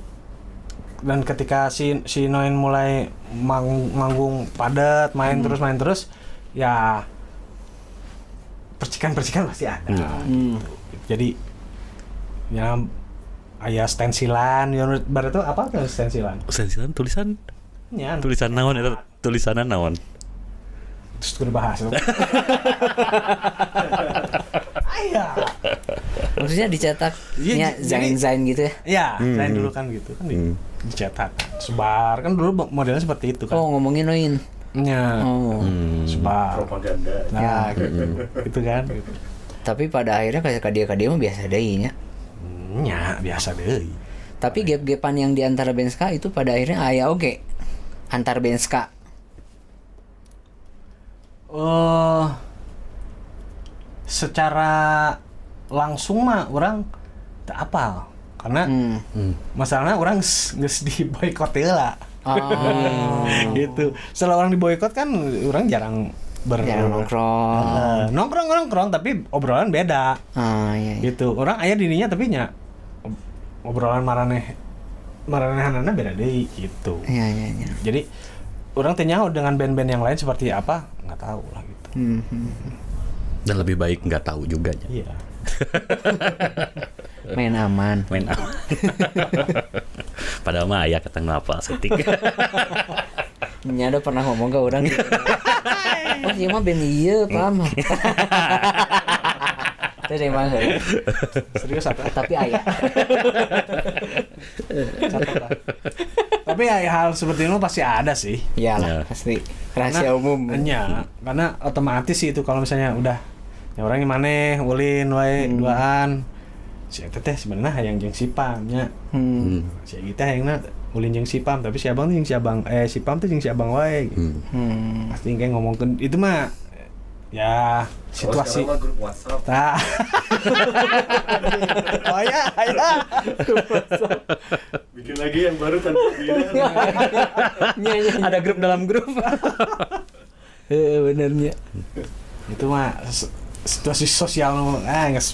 dan ketika si Noin mulai manggung padat, main terus ya percikan-percikan pasti ada. Gitu. Jadi ya aya stensilan, ya baru itu apa tuh stensilan? Stensilan tulisan. Ya, tulisan naon eta? Tulisanan naon? Terus gue bahas. Ayah. Maksudnya dicetaknya zain gitu ya? Iya, zain dulu kan gitu kan dicetak. Sebar kan dulu modelnya seperti itu kan. Oh, ngomongin Noin. Ya. Sebab. Propaganda. Nah, gitu kan. Gitu. Tapi pada akhirnya kayak dia mah biasa deui nya. Nya biasa deui. Tapi gap-gapan yang di antara band ska itu pada akhirnya aya oge antar band ska. Secara langsung mah orang tak apal karena masalahnya orang geus di boykot heula. Gitu. Setelah orang di boykot kan orang jarang nongkrong. Nongkrong tapi obrolan beda. Iya. Gitu. Orang aya dirinya tapi nya obrolan maranehanana beda deui gitu. Iya. Jadi orang teh nyaho dengan band-band yang lain seperti apa nggak tahu lah gitu. Dan lebih baik nggak tahu juga ya. Iya. Main aman. Padahal mah aya kata ngapa setik. Nya ada pernah ngomong ke orang gitu. Oh, ieu mah band ieu, paham. Teh emang Serius apa? tapi aya. Tapi ya hal seperti itu pasti ada sih. Iyalah, pasti rahasia umum. Karena otomatis sih itu kalau misalnya udah ya orang gimana ulin wae duaan. Si eta teh sebenarnya hayang jeung si Pam nya. Si kita hayangna ulin jeung si Pam tapi si Abang tuh jeung si Abang si Pam tuh jeung si Abang wae. Pasti kayak ngomongkeun itu mah ya situasi. Kalau grup WhatsApp. Tah. Oh ya. Bikin lagi yang baru tanpa bilang. Ada grup dalam grup. Benernya. Itu mah situasi sosial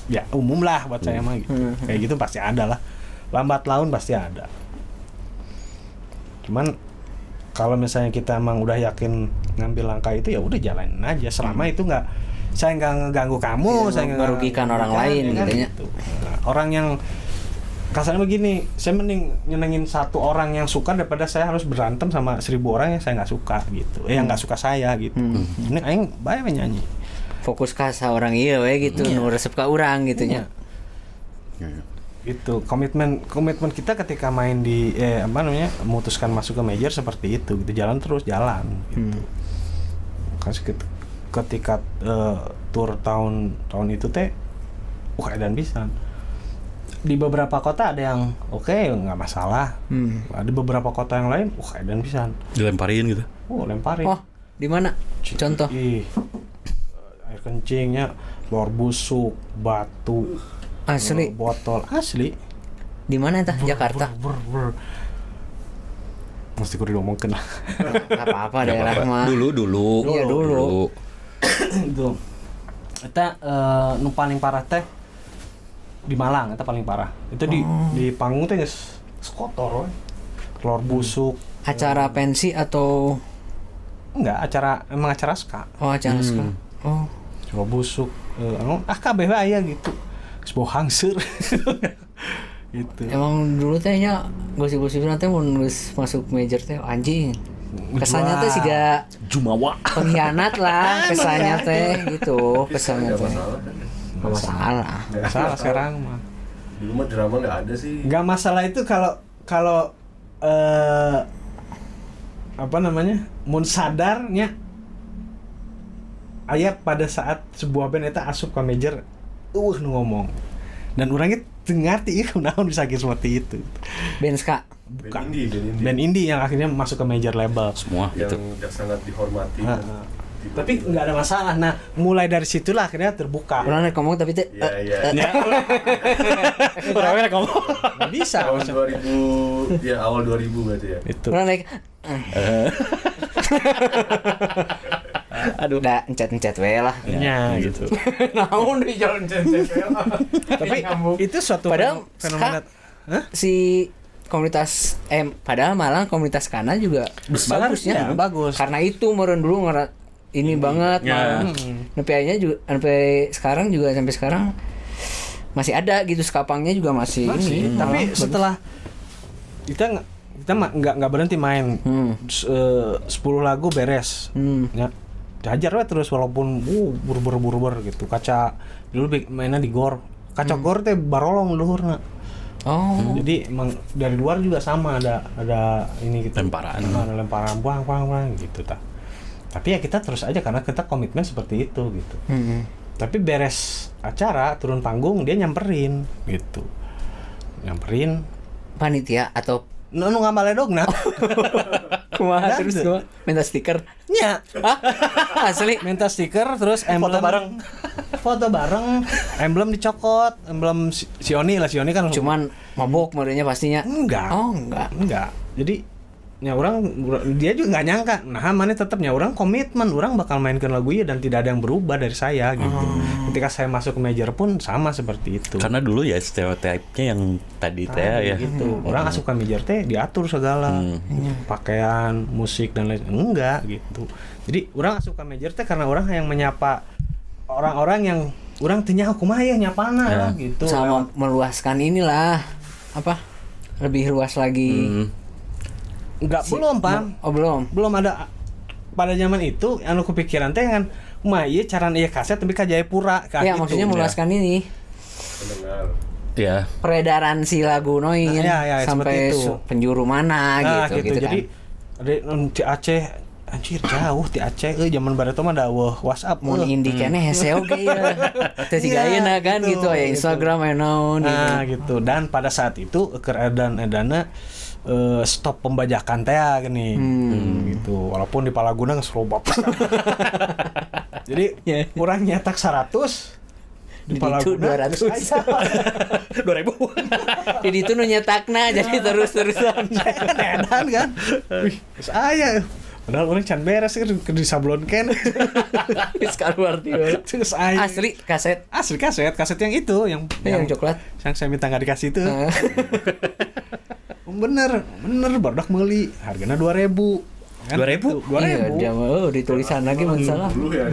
ya umum lah buat saya mah gitu. Kayak gitu pasti ada lah. Lambat laun pasti ada. Cuman kalau misalnya kita emang udah yakin ngambil langkah itu ya udah jalanin aja selama itu saya nggak ngeganggu kamu, saya nggak merugikan orang lain kan, gitu. Nah, orang yang kasarnya begini, saya mending nyenengin satu orang yang suka daripada saya harus berantem sama 1000 orang yang saya nggak suka gitu, yang nggak suka saya gitu. Ini aing bae nyanyi. Fokus ka orang ieu we gitu, nu resep ka urang gitu nya. Gitu. Komitmen kita ketika main di memutuskan masuk ke major seperti itu gitu, jalan gitu. Kasih ketika tour tahun itu teh dan bisa di beberapa kota ada yang oke, nggak masalah. Ada beberapa kota yang lain dan bisa dilemparin gitu. Lemparin. Oh, di mana? Contoh. Air kencingnya, lor busuk, batu, asli, botol asli. Di mana tah? Jakarta. Mesti kudu diomongkeun lah. Enggak apa-apa daerah mah. Dulu. Iya dulu. Itu. Eta nu paling parah teh di Malang, eta paling parah. Itu di panggung teh geus kotor we. Lor busuk. Acara pensi atau enggak, emang acara ska. Oh, acara ska. Oh. Lor busuk. Kabeh we aya gitu. Geus bau hangseur. Gitu. Emang dulu tehnya gosip-gosip nanti mun geus masuk major teh anjing. Kesannya teh siga Jumawa. Pengkhianat lah kesannya teh gitu, kesannya teh. Enggak masalah. Masalah sekarang mah. Dulu mah drama enggak ada sih. Enggak masalah itu kalau mun sadarnya aya pada saat sebuah band eta asup ke major nu ngomong. Dan orangnya ngerti naon bisa seperti itu. Band ska. Bukan. Band indie yang akhirnya masuk ke major label Semua yang gitu. sangat dihormati. Tapi nggak ada masalah. Nah, mulai dari situlah akhirnya terbuka. Orang rek ngomong tapi teh Iya. Orangnya ngomong. Nggak bisa. Tahun 2000, ya awal 2000 berarti ya. Itu. orang rek aduh, udah encet we lah. Ya, gitu. Naon di jalan encet. Tapi itu suatu padahal fenomena. Si komunitas padahal malah komunitas Kana juga bagus ya. Bagus. Karena itu meureun dulu ini banget malah. Sampai juga sampai sekarang masih ada gitu, skapangnya juga masih ini. Tapi setelah kita nggak berhenti main 10 lagu beres. Ya. Diajar we terus walaupun buru-buru gitu. Kaca dulu mainnya di gor. Kaca gor teh barolong luhurna. Oh. Jadi emang dari luar juga sama ada ini gitu. Lemparan. Ada lemparan buang gitu tah. Tapi ya kita terus aja karena kita komitmen seperti itu gitu. Tapi beres acara turun panggung dia nyamperin gitu. Nyamperin panitia atau nu ngamaledogna. kumaha terus kumaha minta stiker nya. Asli Minta stiker terus emblem foto bareng emblem dicokot, emblem Sioni kan cuman mabok modenya pastinya. enggak. Oh, enggak. Jadi nya orang dia juga nggak nyangka. Nah, mana tetapnya orang komitmen, orang bakal mainkan lagu ya dan tidak ada yang berubah dari saya gitu. Ketika saya masuk ke major pun sama seperti itu. Karena dulu ya stereotipnya yang tadi teh ya. Gitu. Orang asup ke major teh diatur segala. Pakaian, musik dan lain enggak gitu. Jadi orang asup ke major teh karena orang yang menyapa orang-orang yang orang tanya kumaha ya nyapana gitu. Sama meluaskan inilah apa? Lebih luas lagi. Enggak, belum, Pam. Oh, belum Ada pada zaman itu anu kepikiran teh kan mah ieu caran ieu kaset tapi ka Jayapura ka ya, gitu. maksudnya meluaskan ini Pendengar. Ya. peredaran si lagu Noin ya, sampai seperti itu. penjuru mana gitu Jadi kan. ada di Aceh anjir jauh di Aceh zaman bareto mah da WhatsApp mun indie keneh hese oge ya. Teh siga ayeuna kan gitu aya Instagram aya naon gitu. Dan pada saat itu keur edan-edana stop pembajakan teh gini gitu walaupun di Palaguna geus loba pisan. Jadi kurang nyetak 100 di Palaguna 200 aja 2000. jadi itu nu nyetakna jadi terus-terusan edan kan geus aya padahal orang can beres kan di sablonkeun geus kaluar tiba geus aya asli kaset kaset yang itu yang coklat yang saya minta nggak dikasih itu. bener barudak meuli hargana 2.000 kan? 2.000? Iya, dia ditulisan lagi masalah. Dulu ya.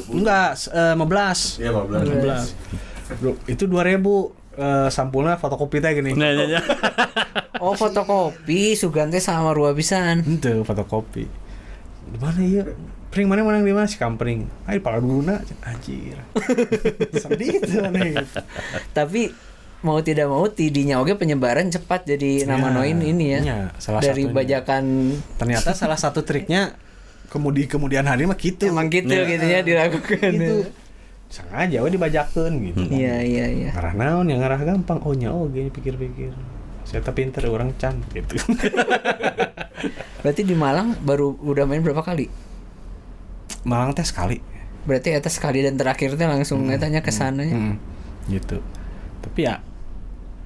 Enggak 15. Iya, 15. Itu 2.000 sampulnya fotokopi teh gini. Nah. Oh, fotokopi Sugante sama Rua pisan. Itu fotokopi. Di mana ya? Pring mana di mana si Kampring? Ai Palaguna anjir. Sedih itu aneh. Tapi mau tidak mau tidinya oke penyebaran cepat jadi nama Noin ini ya. Salah dari satunya. Bajakan Ternyata salah satu triknya kemudian hari mah gitu. emang gitu ya dilakukan. Gitu. Sengaja we dibajakeun gitu. Iya. Ngarah naon yang ngarah gampang. Oh nya oge pikir-pikir. Saya teh pinter orang can gitu. Berarti di Malang baru udah main berapa kali? Malang teh sekali. Berarti eta sekali dan terakhir teh langsung etanya ke sananya. Gitu. Tapi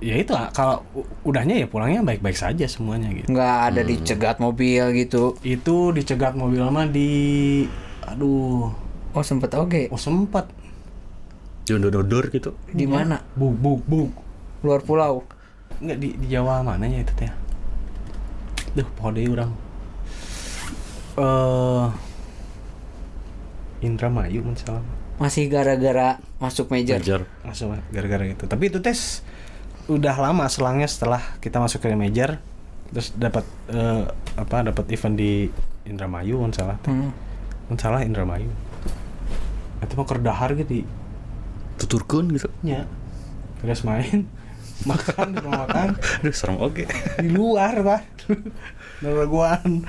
ya itu kalau udahnya ya pulangnya baik-baik saja semuanya gitu. Nggak ada dicegat mobil gitu. Itu dicegat mobil mah Oh sempet oke. Oh sempat. Dodor gitu. Di mana? Buk. Luar pulau. Enggak di Jawa mananya itu teh. Duh, poho deui urang. Indramayu mun salah. Masih gara-gara masuk major. Masuk gara-gara itu. Tapi itu tes udah lama selangnya setelah kita masuk ke major terus dapat dapat event di Indramayu mun salah teh. Mun salah Indramayu. Itu mah kerdahar gitu. Tuturkeun gitu. Nya. Terus main makan di rumah makan. Aduh, serem oge. Di luar, Pak. Naraguan.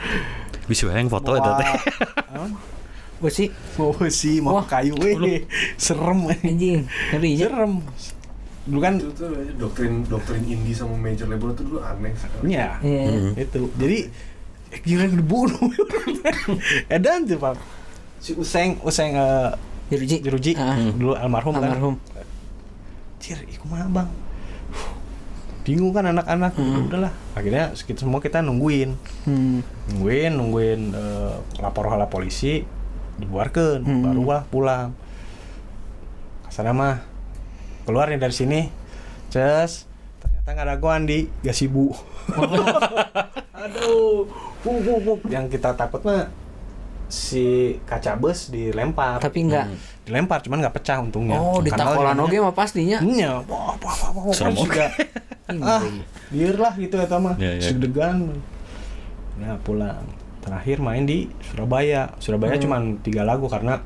Bisa yang foto eta teh. Besi. Oh sih, mau kayu serem anjing. Ngeri ya. Serem. Dulu kan Itu tuh doktrin indie sama major label tuh dulu aneh sekali. ya. Iya. Itu. Jadi kira dibunuh. Edan tuh, Pak. Si Useng Jeruji. Dulu almarhum. Cir, iku mah Bang. Bingung kan anak-anak. Udahlah. Akhirnya kita nungguin. Nungguin lapor hala polisi dibuarkeun, barulah pulang. Kasana mah keluar nih dari sini. Ternyata ngadagoan di Gasibu. Aduh. Yang kita takut mah si kaca bus dilempar. Tapi enggak. Dilempar cuman enggak pecah untungnya. Oh, ditakolan oge mah pastinya. Nya. Serem juga. Biar lah gitu eta mah. Sedegan. Nah, pulang. Terakhir main di Surabaya. Cuma 3 lagu karena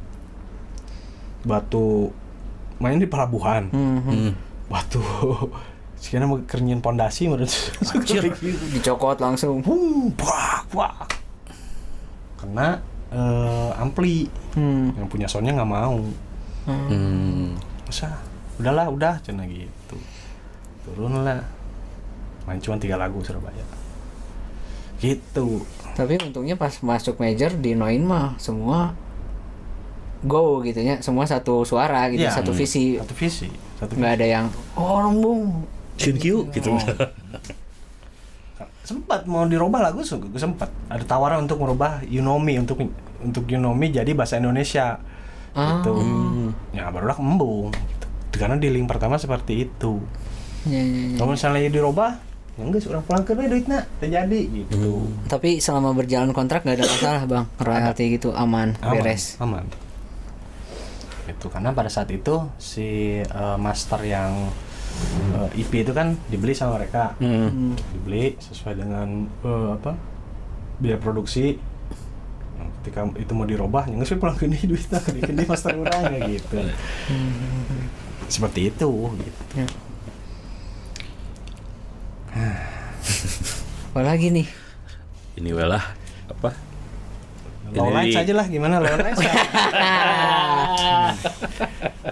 Batu main di pelabuhan. Batu sekian mau kerenyin pondasi menurut dicokot langsung. Kena ampli. Yang punya soundnya nggak mau. Masa udah cina gitu. Turun lah. Main cuma 3 lagu Surabaya. Gitu. Tapi untungnya pas masuk major di Noin mah semua go gitu ya, semua satu suara gitu, Ya, satu visi. Nggak ada yang orang bung Shinkyu gitu. Sempat mau dirubah lagu, sempat ada tawaran untuk merubah Yunomi untuk Yunomi jadi bahasa Indonesia gitu. Ya barulah embung gitu. Karena di link pertama seperti itu. Kalau misalnya dirubah, ya enggak, orang pulang ke duitnya terjadi gitu. Tapi selama berjalan kontrak nggak ada masalah bang, royalti gitu aman, beres. Aman. Itu karena pada saat itu si master yang EP itu kan dibeli sama mereka, dibeli sesuai dengan biaya produksi. Nah, ketika itu mau dirubah, nggak sih pulang ke duitnya, ke master orangnya gitu. Seperti itu. Gitu. Ya. Apalagi nih? Ini lah apa? Lowlights aja lah, gimana Lowlights?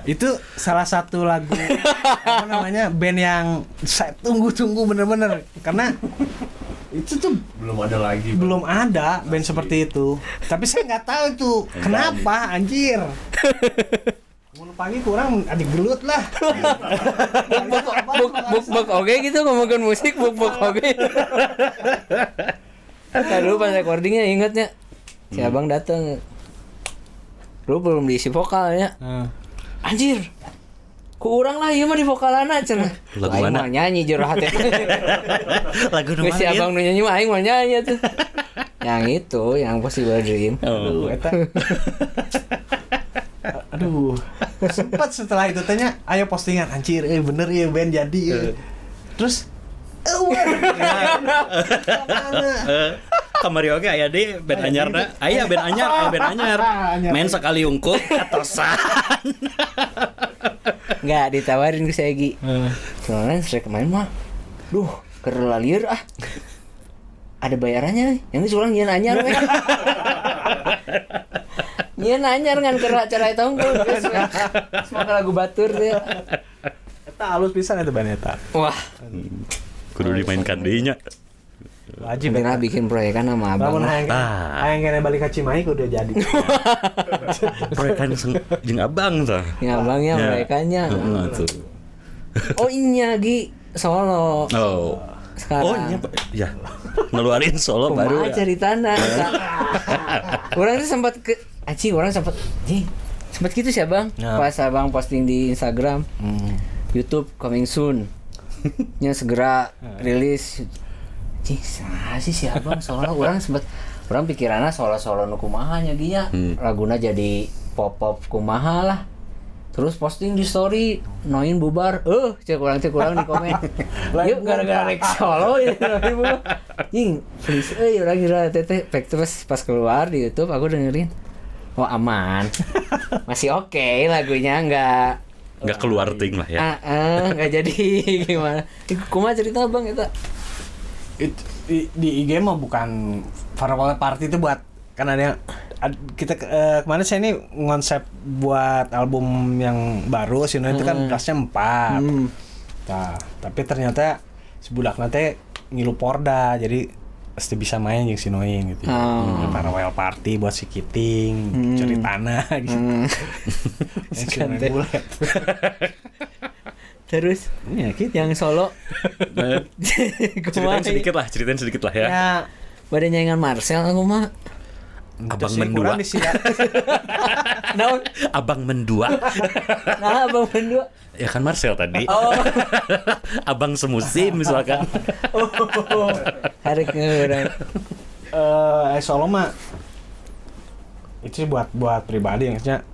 Itu salah satu lagu apa namanya band yang saya tunggu-tunggu bener-bener karena itu tuh Belum ada lagi. belum ada band seperti itu. Tapi saya nggak tahu itu kenapa anjir. Mau pagi kurang adik gelut lah. Buk oke gitu ngomongin musik buk oke. Dulu pas recordingnya ingetnya si abang datang, lu belum diisi vokalnya. Anjir, kurang lah, iya mah di vokalana cenah. Lagu Aing mana? mah nyanyi jero hati. Lagu Geus si abang nu nyanyi mah aing mah nyanyi tuh. Yang itu, yang Possible Dream. Oh. Aduh, sempat setelah itu tanya, ayo postingan anjir, bener ya band jadi. Terus, Kamari oke aya deh band anyarna. Aya band anyar. Main sekali unggul atosan. Enggak ditawarin ke saya Gi. Soalnya sering main mah. Duh, keur lalieur ah. Ada bayarannya. Yang curang nyeun anyar we. Nyeun anyar ngan keur acara eta unggul. Semoga lagu batur teh. eta halus pisan eta band eta. Wah, Kudu dimainkan deui nya. Wajib bener bikin proyekan sama abang. Lamun hayang kene balik ka Cimahi kudu jadi. Proyekan jeung abang tah. Ya abangnya proyekannya. Heeh tuh. Oh iya Gi, Solo. Oh. Sekarang. Oh iya, ya. Ngeluarin solo baru. Kumaha ceritana. Orang tuh sempat ke orang sempat gitu sih abang. Pas abang posting di Instagram. YouTube coming soon. Nya segera rilis. Si abang soalnya orang pikirannya solo nu kumaha nya Gi nya. Laguna jadi pop kumaha lah. Terus posting di story Noin bubar. Cek kurang di komen. Yuk gara-gara rek solo ya Noin bubar. Jing, please urang kira teteh terus pas keluar di YouTube aku dengerin. Oh aman. Masih oke lagunya enggak keluar ting lah ya. Enggak jadi gimana. Kumaha cerita Bang eta? Di IG mah bukan farewell party itu buat kan ada kita kemana saya ini konsep buat album yang baru sih itu kan berasnya 4. Nah, tapi ternyata sebudak nanti ngilu Porda jadi pasti bisa main yang si Noin gitu. Farewell party buat si Kiting, ceritana gitu. Terus ya gitu. yang solo Ceritain sedikit lah ya. Ya, badan nyaingan Marcel aku mah. Abang mendua. Naon? Abang mendua. Nah, abang mendua. Ya kan Marcel tadi. Oh. Abang semusim misalkan. Harek ngeureun. Solo mah itu buat pribadi maksudnya.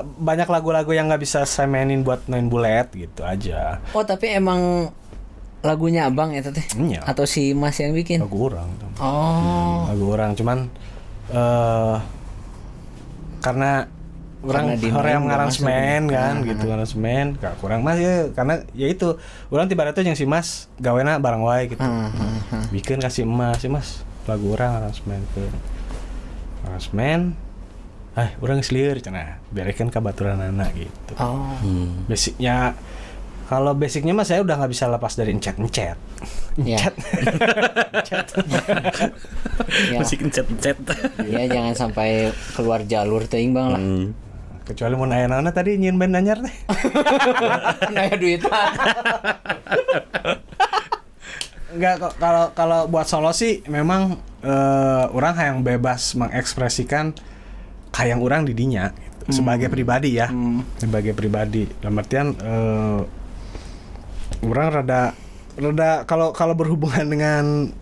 Banyak lagu-lagu yang nggak bisa saya mainin buat main bulet gitu aja. Oh, tapi emang lagunya abang ya teh? Iya. Atau si Mas yang bikin? Lagu orang. Oh. Lagu orang cuman karena orang yang ngaransemen kan gitu ngaransemen gak kurang mas ya karena ya itu orang tiba-tiba yang si Mas gawena barang wae gitu. Bikin kasih emas si Mas lagu orang aransemen ke. aransemen urang geus lieur cenah berekeun ka baturan anak gitu. Basicnya kalau basicnya mah saya udah nggak bisa lepas dari encet. Ya. Musik encet. Ya jangan sampai keluar jalur teuing Bang lah. Kecuali mun aya naonna tadi nyieun band anyar teh. Aya duitan. Enggak kok, kalau buat solo sih memang orang yang bebas mengekspresikan kayak orang di dinya gitu. Sebagai pribadi ya. Sebagai pribadi. Dalam artian orang rada kalau berhubungan dengan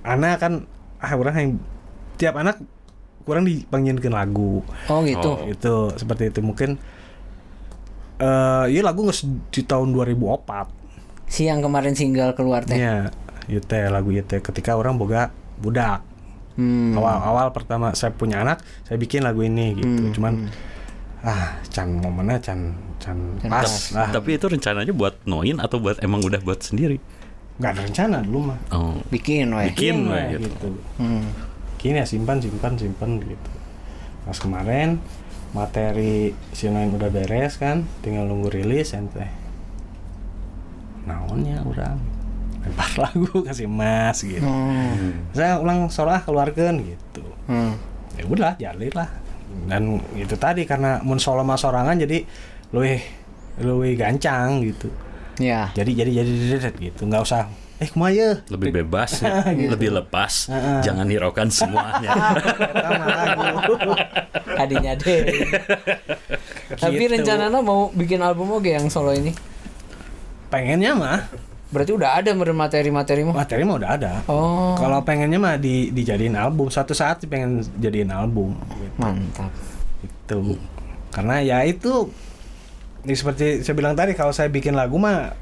anak kan orang yang tiap anak kurang dipanggilkan lagu. Oh gitu. Itu seperti itu mungkin iya lagu nggak di tahun 2004. Si yang kemarin single keluar teh. Iya, lagu itu ketika orang boga budak. Awal pertama saya punya anak, saya bikin lagu ini gitu. Cuman can momennya can pas lah. Tapi itu rencananya buat Noin atau buat emang udah buat sendiri? Nggak ada rencana dulu mah. Bikin we gitu. Gini ya simpan gitu. Pas kemarin materi si Noin udah beres kan, tinggal nunggu rilis ente. Naonnya orang lempar lagu kasih Mas gitu. Saya ulang sorah keluarkan gitu. Ya udah jalin lah. Dan itu tadi karena mun solo mas sorangan jadi luwih gancang gitu. Ya. Jadi gitu. Enggak usah kumaha lebih bebas, gitu. Lebih lepas. Jangan hiraukan semuanya. Kadinya deh. Tapi rencananya mau bikin album oge yang solo ini? Pengennya mah. Berarti udah ada materi-materi mah? Materi mah udah ada. Oh. Kalau pengennya mah dijadiin album. Suatu saat pengen jadiin album. Gitu. Mantap. Itu. Karena ya itu seperti saya bilang tadi, kalau saya bikin lagu mah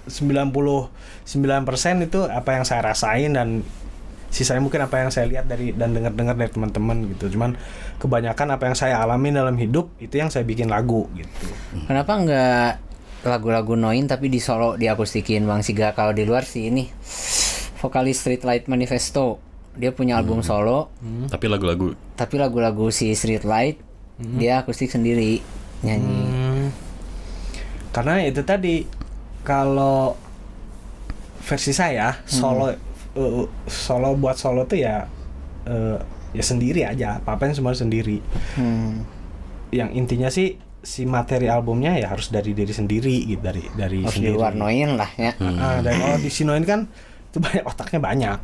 99% itu apa yang saya rasain dan sisanya mungkin apa yang saya lihat dan dengar dari teman-teman gitu. Cuman kebanyakan apa yang saya alami dalam hidup itu yang saya bikin lagu gitu. Kenapa enggak lagu-lagu Noin tapi di solo diakustikin Bang Siga? Kalau di luar sih ini vokalis Streetlight Manifesto, dia punya album solo tapi lagu-lagu si Streetlight dia akustik sendiri nyanyi. Karena itu tadi, kalau versi saya solo buat solo tuh ya sendiri aja, apa-apa semua sendiri. Yang intinya sih si materi albumnya ya harus dari diri sendiri gitu, dari sendiri. Di luar Noin lah ya. Dan kalau di si Noin kan itu banyak, otaknya banyak.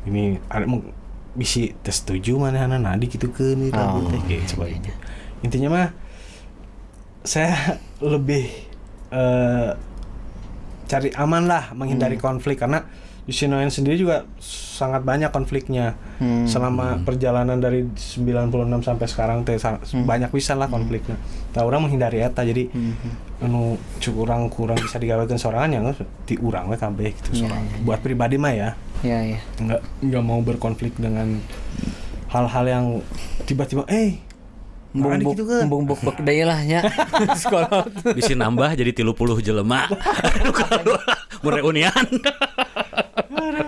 Ini ada bisa tes setuju mana nadi gitu ke nih lagu teh kayak coba itu. Intinya mah saya lebih cari aman lah, menghindari konflik, karena di si Noin sendiri juga sangat banyak konfliknya. Selama perjalanan dari 96 sampai sekarang teh banyak pisan lah konfliknya. Nah, orang menghindari eta, jadi anu kurang bisa digawekeun sorangan yang di urang we kabeh gitu sorangan. Buat pribadi mah ya. Iya. Enggak mau berkonflik dengan hal-hal yang tiba-tiba Bumbuk deui lah nya. Sekolah. Bisa nambah jadi 30 jelema. Mun reunian.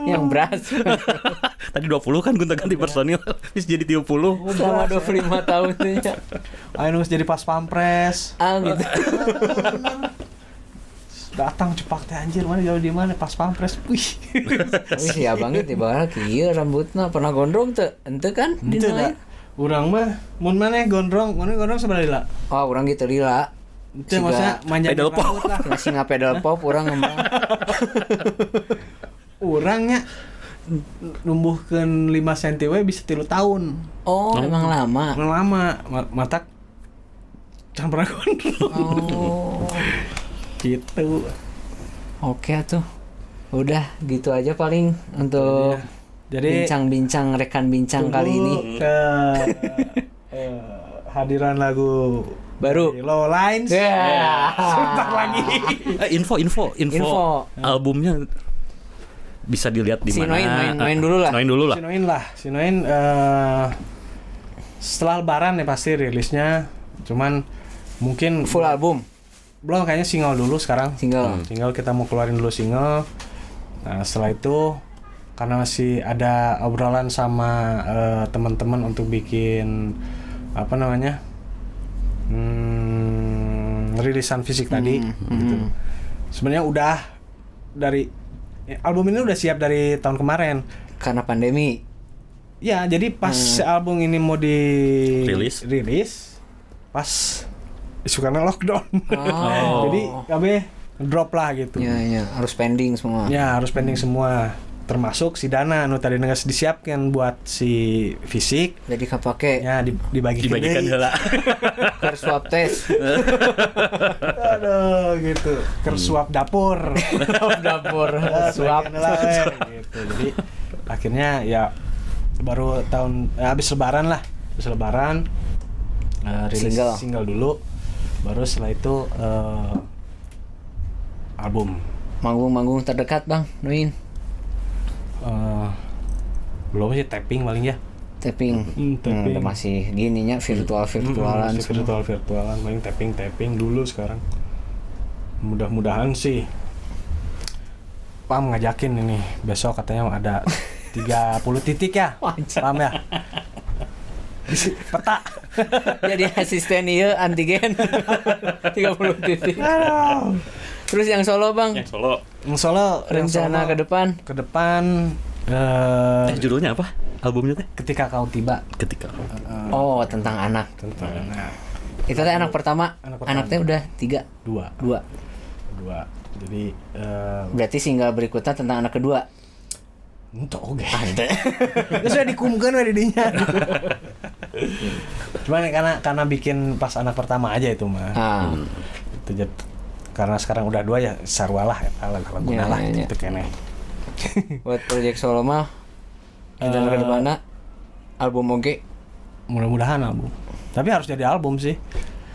Yang beras. Tadi 20 kan gonta-ganti personil, bisa jadi 30. Selama 25 tahun nya. Ayo nunggu jadi pas pampres. Gitu. Datang cepak teh anjir, mana jauh di mana pas pampres. Wih. Si abang teh bae kieu rambutna pernah gondrong teu? Henteu kan? Dina. Urang mah mun maneh gondrong sabaraha? Oh, urang gitu lila. Itu maksudnya manjat pedal pop lah. Masih ngapedal pop urang ngembang. Urangnya numbuhkeun 5 cm we bisa 3 tahun. Oh, emang lama. Matak can pernah gondrong. Oh. Gitu. Oke atuh. Udah gitu aja paling untuk jadi bincang-bincang rekan bincang kali ini. Hadiran lagu baru Low Lines. Sebentar lagi. Info. Albumnya bisa dilihat di mana? Noin dulu lah. Si Noin setelah Lebaran ya pasti rilisnya. Cuman mungkin full album. Belum, kayaknya single dulu sekarang. Single kita mau keluarin dulu single. Nah, setelah itu karena masih ada obrolan sama teman-teman untuk bikin apa namanya rilisan fisik tadi gitu. Sebenarnya udah dari album ini udah siap dari tahun kemarin Karena pandemi. ya, jadi pas album ini mau rilis pas isu karena lockdown. Jadi KB drop lah gitu. Ya, harus pending semua. Ya harus pending semua, termasuk si dana anu tadi nggak disiapkan buat si fisik. Jadi kapake Ya dibagikan heula. ke swab test. Aduh gitu. Swab dapur. Dapur swab. Bagian lah, gitu. Jadi akhirnya ya baru habis lebaran rilis single dulu, baru setelah itu album. Manggung terdekat Bang Nuin. Belum sih, tapping paling ya. Tapping. Tapping. Masih gininya virtualan. Virtualan paling tapping dulu sekarang. Mudah-mudahan sih Pam ngajakin ini besok katanya ada 30 titik ya. Pam ya. Peta. Jadi asisten ieu antigen 30 titik. Terus yang Solo Bang. Yang Solo Rencana ke depan. judulnya apa? Albumnya teh? Ketika kau tiba. Oh, tentang anak. Itu teh anak pertama. Anaknya udah 3. 2. Jadi Berarti single berikutnya tentang anak kedua. entok oge. Terus sudah dikumkeun we di dinya. Cuman karena bikin pas anak pertama aja itu mah. Itu karena sekarang udah 2 ya sarwalah eta laguna lah gitu keneh. Buat project Solo mah rencana ke depanna album oge. Mudah-mudahan album. Tapi harus jadi album sih.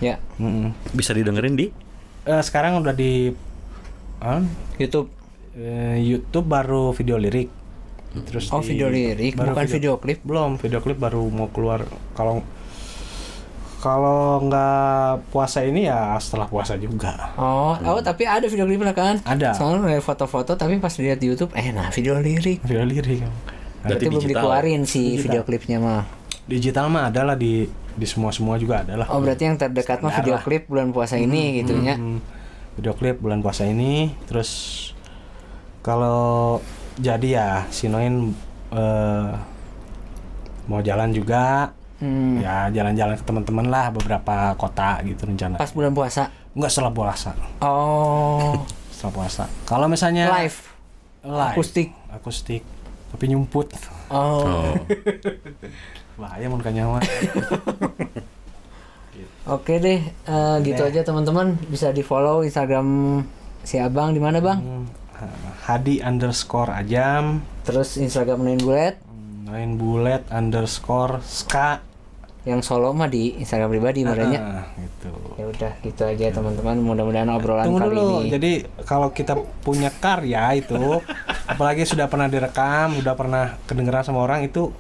Ya. Bisa didengerin di sekarang udah di YouTube. YouTube baru video lirik. Terus video lirik, bukan video klip. Belum, video klip baru mau keluar kalau nggak puasa ini ya setelah puasa juga. Tapi ada video klipnya kan? Ada. Soalnya foto-foto tapi pas lihat di YouTube, video lirik. Video lirik. Berarti belum dikeluarin sih video klipnya mah. Digital mah ada lah di semua juga ada lah. Berarti yang terdekat mah video klip bulan puasa ini gitu ya. Video klip bulan puasa ini, terus kalau jadi ya si Noin mau jalan juga. Ya jalan-jalan ke teman-teman lah beberapa kota gitu rencana. Pas bulan puasa? Enggak, setelah puasa. Setelah puasa. Kalau misalnya live. Akustik. Tapi nyumput. Bahaya mun ka nyawa. Oke deh, gitu aja teman-teman. Bisa di-follow Instagram si Abang di mana, Bang? Hadi_Ajam. Terus Instagram Nuin Bulet_ska. Yang Solo mah di Instagram pribadi marahnya. Gitu. Ya udah, gitu aja teman-teman. Mudah-mudahan obrolan Tunggu kali dulu. ini. Jadi kalau kita punya karya itu, apalagi sudah pernah direkam, sudah pernah kedengeran sama orang, itu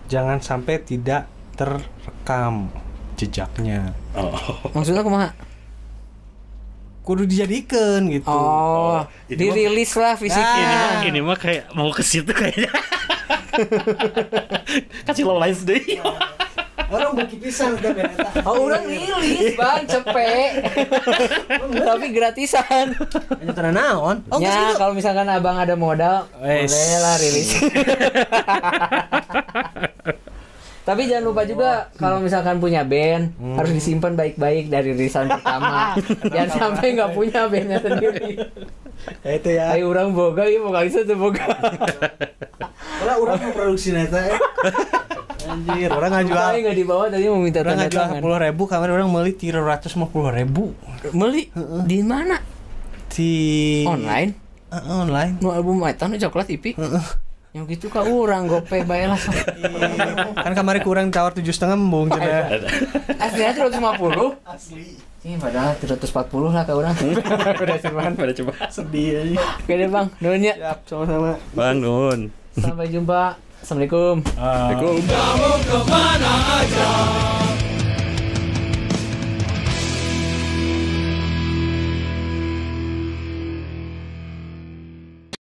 jangan sampai tidak terekam jejaknya. Maksudnya kumaha? Kudu dijadikan gitu. Dirilis lah fisiknya. Ini mah kayak mau ke situ kayaknya. Kasih lo live deh. Orang bagi pisan udah bereta. Orang rilis Bang, cepet. Tapi gratisan. Hanya tenan naon? Ya, kalau misalkan Abang ada modal, boleh lah rilis. Tapi jangan lupa juga kalau misalkan punya band harus disimpan baik-baik dari rilisan pertama. Jangan sampai nggak punya bandnya sendiri. Ya itu ya. Ayo orang boga, ya vokalisnya tuh boga. Orang mau produksi neta ya. Anjir, orang ngajual. Makanya nggak dibawa tadi mau minta Orang tanda ngajual tangan. 10.000, kemarin orang beli 350.000. Beli di mana? Di Online. Online. Nu album eta nu coklat ipi. Yang gitu ka urang gope bae lah. Kan kemarin kurang tawar 7,5 embung cenah. Aslinya 350. Asli. Ini padahal 340 lah ka urang. Udah coba. Sedih aja. Oke deh Bang, nuhun ya. Siap, sama-sama. Bang Nun. Sampai jumpa. Assalamualaikum. Assalamualaikum. Kamu kemana aja?